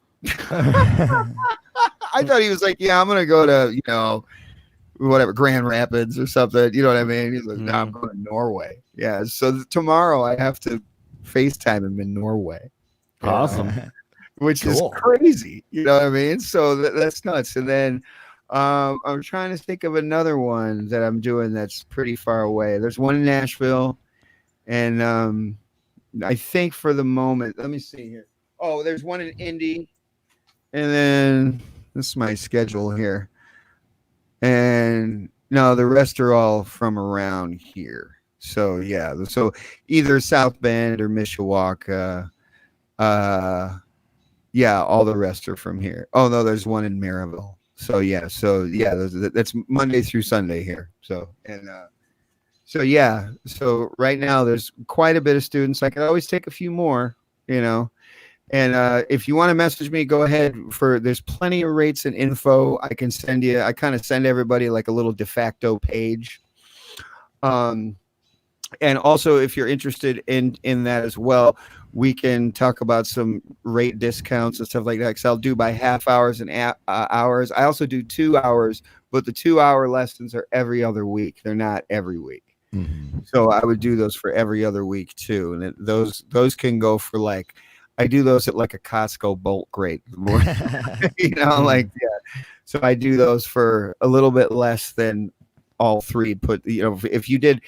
I thought he was like, yeah, I'm going to go to, whatever, Grand Rapids or something. You know what I mean? He's like, no, I'm going to Norway. Yeah. So tomorrow I have to FaceTime him in Norway. Awesome. Which is crazy. You know what I mean? So that's nuts. And then I'm trying to think of another one that I'm doing that's pretty far away. There's one in Nashville, and I think for the moment, let me see here. Oh, there's one in Indy, and then this is my schedule here. And no, the rest are all from around here. So yeah, so either South Bend or Mishawaka. All the rest are from here. Oh no, there's one in Maryville. So that's Monday through Sunday here. So So yeah, so right now there's quite a bit of students. I could always take a few more, you know. And if you want to message me, go ahead. There's plenty of rates and info. I can send you. I kind of send everybody like a little de facto page. And also, if you're interested in that as well, we can talk about some rate discounts and stuff like that. Because I'll do by half hours and hours. I also do 2 hours, but the 2-hour lessons are every other week. They're not every week. Mm-hmm. So I would do those for every other week too, and those can go for like, I do those at like a Costco bulk rate, you know, like yeah. So I do those for a little bit less than all three put. You know, if you did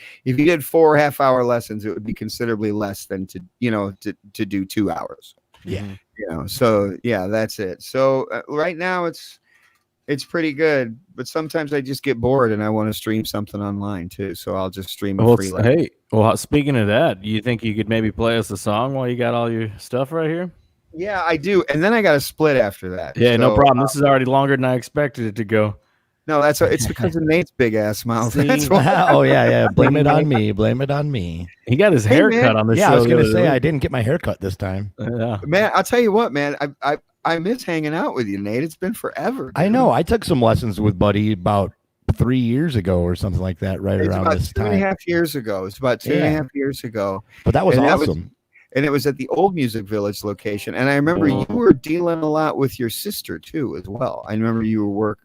4 half-hour lessons, it would be considerably less than to do 2 hours. Yeah, you know. So yeah, that's it. So right now it's pretty good, but sometimes I just get bored and I want to stream something online too. So I'll just stream a free. Hey, well, speaking of that, do you think you could maybe play us a song while you got all your stuff right here? Yeah, I do. And then I got to split after that. Yeah, so, no problem. This is already longer than I expected it to go. No, it's because of Nate's big ass mouth. That's why. Oh yeah. Blame it on me. Blame it on me. He got his hair cut on the show. Yeah, I was gonna say I didn't get my hair cut this time. Yeah, man. I'll tell you what, man. I miss hanging out with you, Nate. It's been forever. Dude. I know. I took some lessons with Buddy about 3 years ago or something like that, right around this time. 2.5 years ago. It's about 2.5 years ago. But that was awesome. And it was at the old Music Village location. And I remember you were dealing a lot with your sister too, as well. I remember you were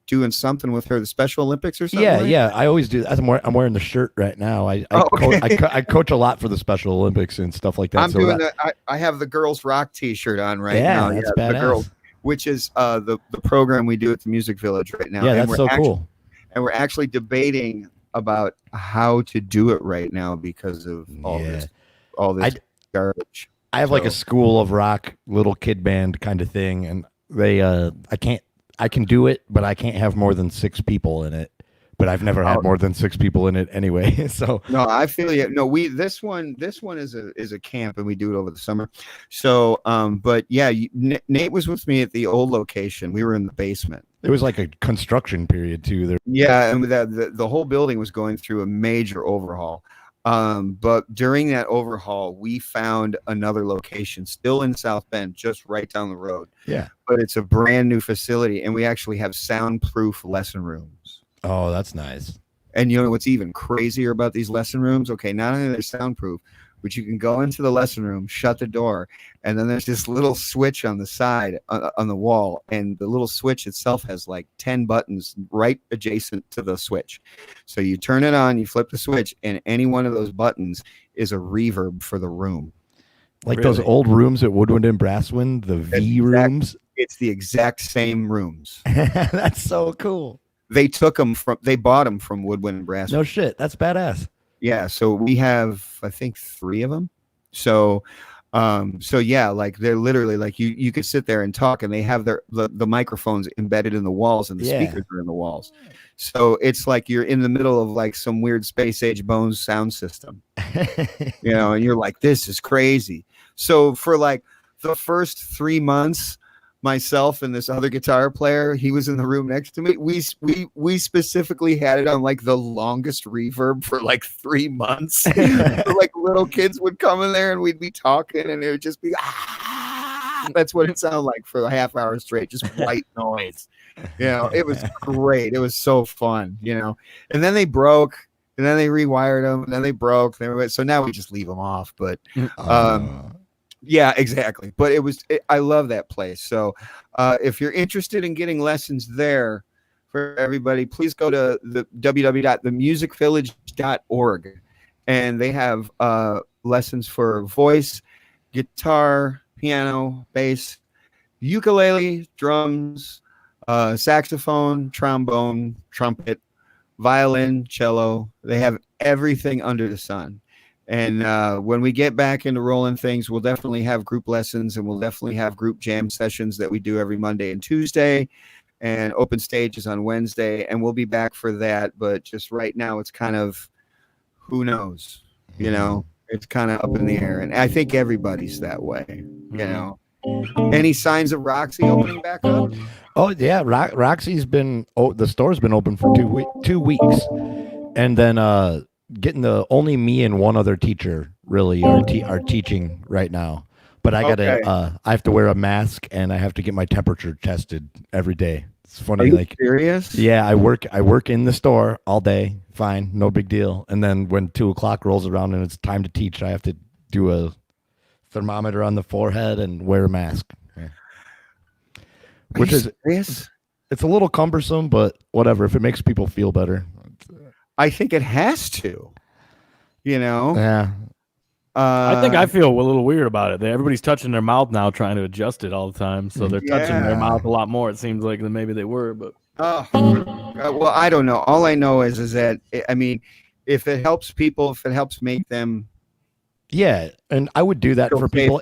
doing something with her, the Special Olympics or something. Yeah, yeah. I always do. I'm wearing the shirt right now. I coach a lot for the Special Olympics and stuff like that. I'm doing that. I have the Girls Rock T-shirt on right now. That's badass. The girls, which is the program we do at the Music Village right now. Yeah, that's so cool. And we're actually debating about how to do it right now because of all this garbage. I have like a School of Rock little kid band kind of thing, and they I can do it, but I can't have more than 6 people in it. But I've never had more than 6 people in it anyway. So no, I feel you. No, this one is a camp, and we do it over the summer. So but yeah, Nate was with me at the old location. We were in the basement. It was like a construction period too there. Yeah, and the whole building was going through a major overhaul. But during that overhaul, we found another location still in South Bend, just right down the road. Yeah. But it's a brand new facility, and we actually have soundproof lesson rooms. Oh, that's nice. And you know what's even crazier about these lesson rooms? Okay, not only are they soundproof, but you can go into the lesson room, shut the door, and then there's this little switch on the side on the wall, and the little switch itself has like 10 buttons right adjacent to the switch. So you turn it on, you flip the switch, and any one of those buttons is a reverb for the room. Like those old rooms at Woodwind and Brasswind, the V rooms? It's the exact same rooms. That's so cool. They bought them from Woodwind and Brasswind. No shit, that's badass. Yeah, so we have, I think, 3 of them. So yeah, like they're literally like you could sit there and talk, and they have the microphones embedded in the walls, and the speakers are in the walls. So it's like you're in the middle of like some weird space age Bones sound system, you know, and you're like, this is crazy. So for like the first 3 months, myself and this other guitar player, he was in the room next to me, we specifically had it on like the longest reverb for like 3 months. So, like little kids would come in there and we'd be talking, and it would just be that's what it sounded like for a half hour straight, just white noise. You know, it was great. It was so fun, you know. And then they broke, and then they rewired them, and then they broke. So now we just leave them off. But yeah, exactly. But I love that place. So if you're interested in getting lessons there for everybody, please go to the www.themusicvillage.org, and they have lessons for voice, guitar, piano, bass, ukulele, drums, saxophone, trombone, trumpet, violin, cello. They have everything under the sun. And when we get back into rolling things, we'll definitely have group lessons, and we'll definitely have group jam sessions that we do every Monday and Tuesday, and open stages on Wednesday. And we'll be back for that. But just right now, it's kind of, who knows, you know, it's kind of up in the air. And I think everybody's that way, you know. Any signs of Roxy opening back up? Oh, yeah. Roxy's been, the store's been open for 2 weeks. And then, only me and one other teacher really are teaching right now. But I gotta I have to wear a mask and I have to get my temperature tested every day. It's funny. Are you serious? Yeah, I work in the store all day. Fine, no big deal. And then when 2:00 rolls around and it's time to teach, I have to do a thermometer on the forehead and wear a mask. Yeah. Which is serious? It's a little cumbersome, but whatever. If it makes people feel better, I think it has to. Yeah. I think I feel a little weird about it. Everybody's touching their mouth now, trying to adjust it all the time. So they're touching their mouth a lot more, it seems like, than maybe they were. But well, I don't know. All I know is that, I mean, if it helps people, if it helps make them. Yeah, and I would do that for people.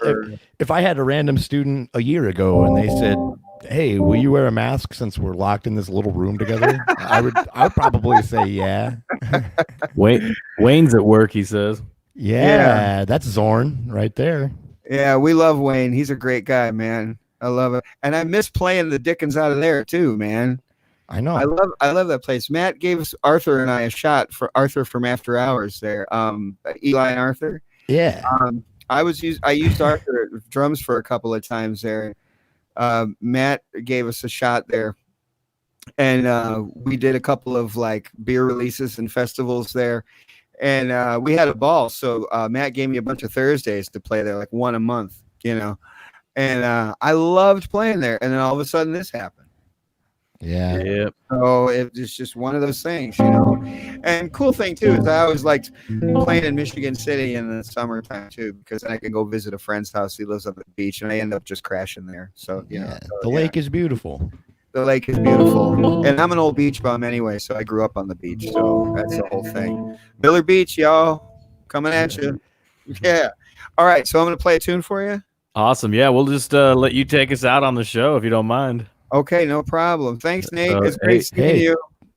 If I had a random student a year ago and they said, "Hey, will you wear a mask since we're locked in this little room together?" I'd probably say yeah. Wayne's at work, he says. Yeah, that's Zorn right there. Yeah, we love Wayne. He's a great guy, man. I love it. And I miss playing the Dickens out of there too, man. I know. I love that place. Matt gave us Arthur and I a shot for Arthur from After Hours there. Eli and Arthur. Yeah. I used Arthur at drums for a couple of times there. Matt gave us a shot there. And we did a couple of like beer releases and festivals there. And we had a ball. So Matt gave me a bunch of Thursdays to play there, like one a month, And I loved playing there. And then all of a sudden this happened. Yeah. Yep. So it's just one of those things, And cool thing too is I always liked playing in Michigan City in the summertime too, because then I can go visit a friend's house. He lives on the beach, and I end up just crashing there. So the lake is beautiful. The lake is beautiful, and I'm an old beach bum anyway, so I grew up on the beach. So that's the whole thing. Miller Beach, y'all, coming at you. Yeah. All right. So I'm gonna play a tune for you. Awesome. Yeah, we'll just let you take us out on the show if you don't mind. Okay, no problem. Thanks, Nate. It's great seeing you.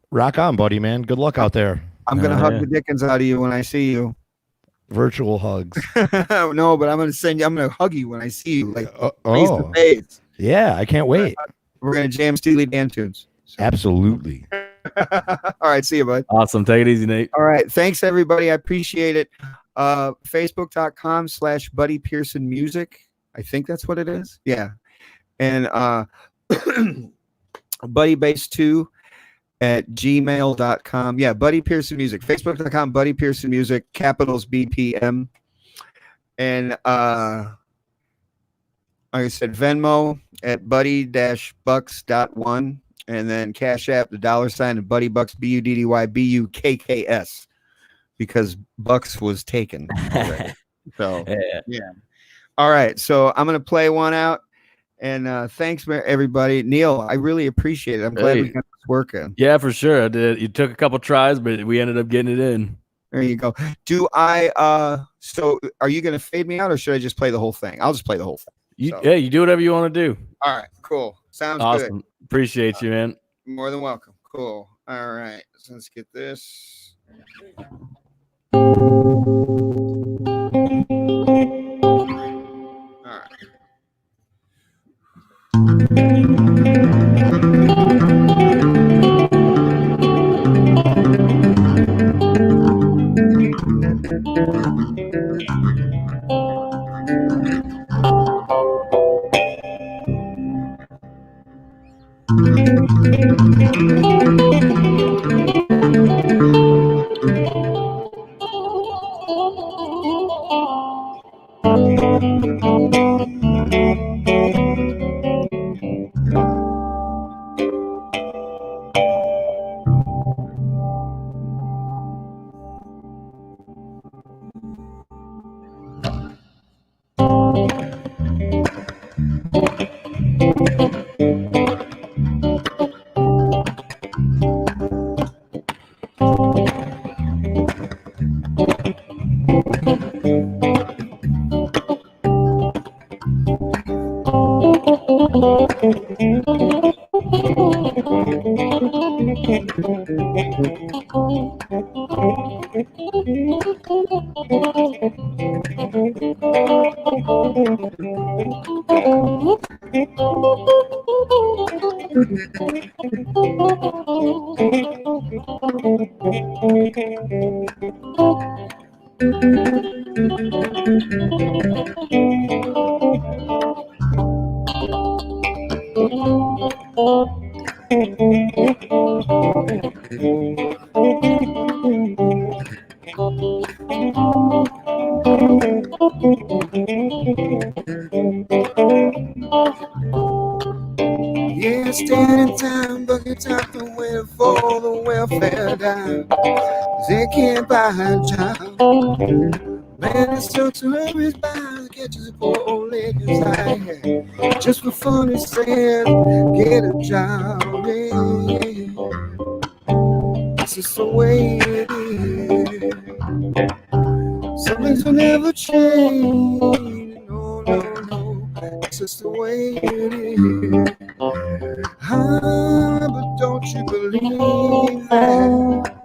Rock on, buddy, man. Good luck out there. I'm going to hug the Dickens out of you when I see you. Virtual hugs. No, but I'm going to hug you when I see you, like face to face. Yeah, I can't wait. We're going to jam Steely Dan tunes. So. Absolutely. All right, see you, bud. Awesome. Take it easy, Nate. All right, thanks, everybody. I appreciate it. Facebook.com/Buddy Pearson Music. I think that's what it is. Yeah. And BuddyBase2@gmail.com. Yeah, Buddy Pearson Music. Facebook.com, Buddy Pearson Music, capitals BPM. And like I said, Venmo at buddy-bucks.1. And then Cash App, the $ and Buddy Bucks, BUDDYBUKKS, because Bucks was taken already. So, yeah. All right, so I'm going to play one out. And thanks, everybody. Neil, I really appreciate it. I'm glad we got this working. Yeah, for sure. I did. You took a couple tries, but we ended up getting it in. There you go. So are you going to fade me out, or should I just play the whole thing? I'll just play the whole thing. Yeah, you do whatever you want to do. All right, cool. Sounds awesome. Good. Appreciate you, man. More than welcome. Cool. All right, so let's get this. Yeah, standing time, buckets out the window for the welfare dime. They can't buy a job. Man, it's so to hurry by to catch a poor old lady's eye. Just for fun, he said, get a job. Yeah. This is the way it is. Some things will never change. No, no, no. This is the way it is. Ah, but don't you believe that?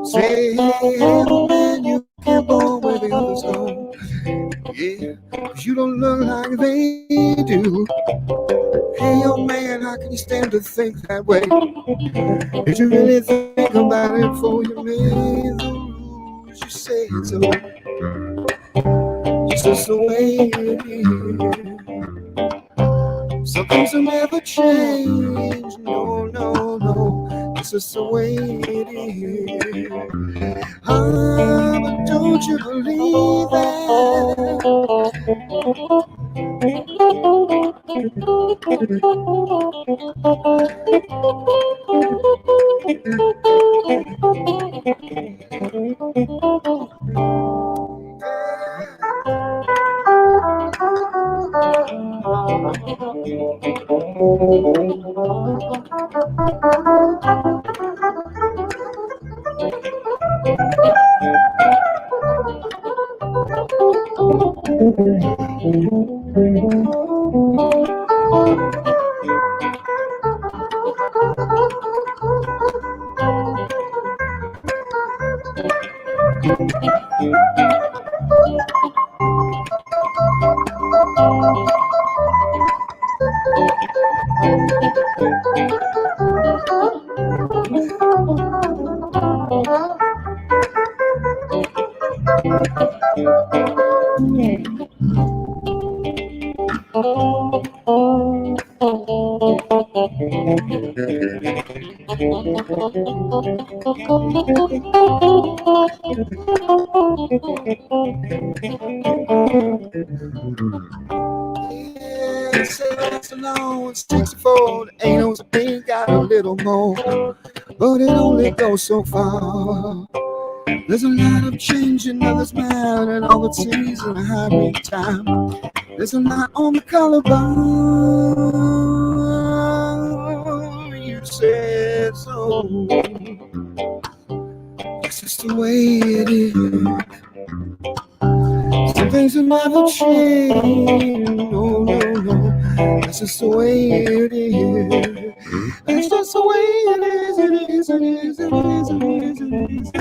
Say, hey, man, you can't go where the others go. Yeah, 'cause you don't look like they do. Hey, young man, how can you stand to think that way? Did you really think about it before you made the rules? You say so. It's just the way it is. Some things will never change. No, no, no. It's just the way it is. Ah, but don't you believe that? Yeah, say that's alone, 64, the ain't no thing got a little more, but it only goes so far. There's a lot of change in others' mind and all the seas in a hurry time. There's a lot on the color bar. You said so. This is the way it is. Some things will never change. No, no, no. That's just the way it is. That's just the way it is. It is. It is. It is. It is. It is.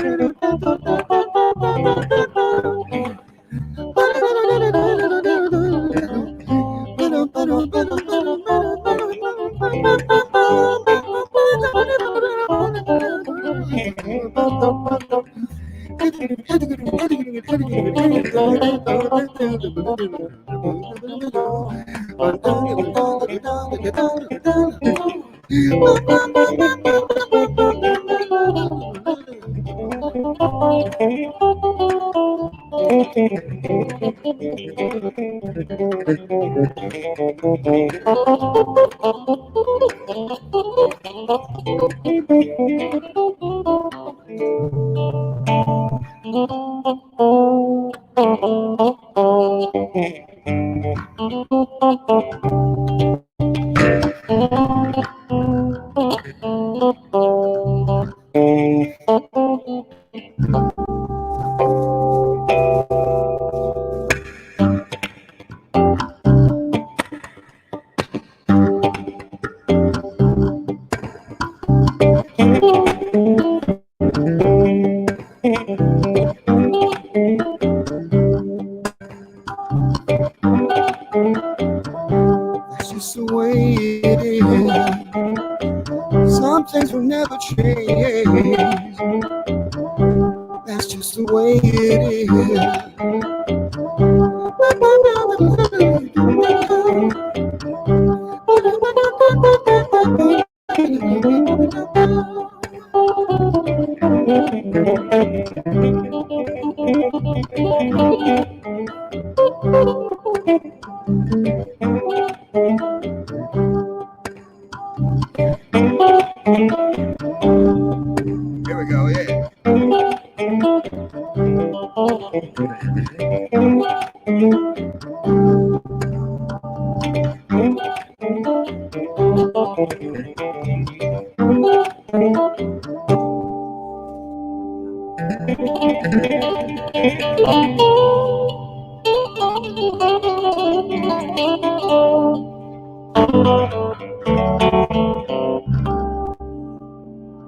just the way it is. Some things will never change. That's just the way it Here we go, yeah.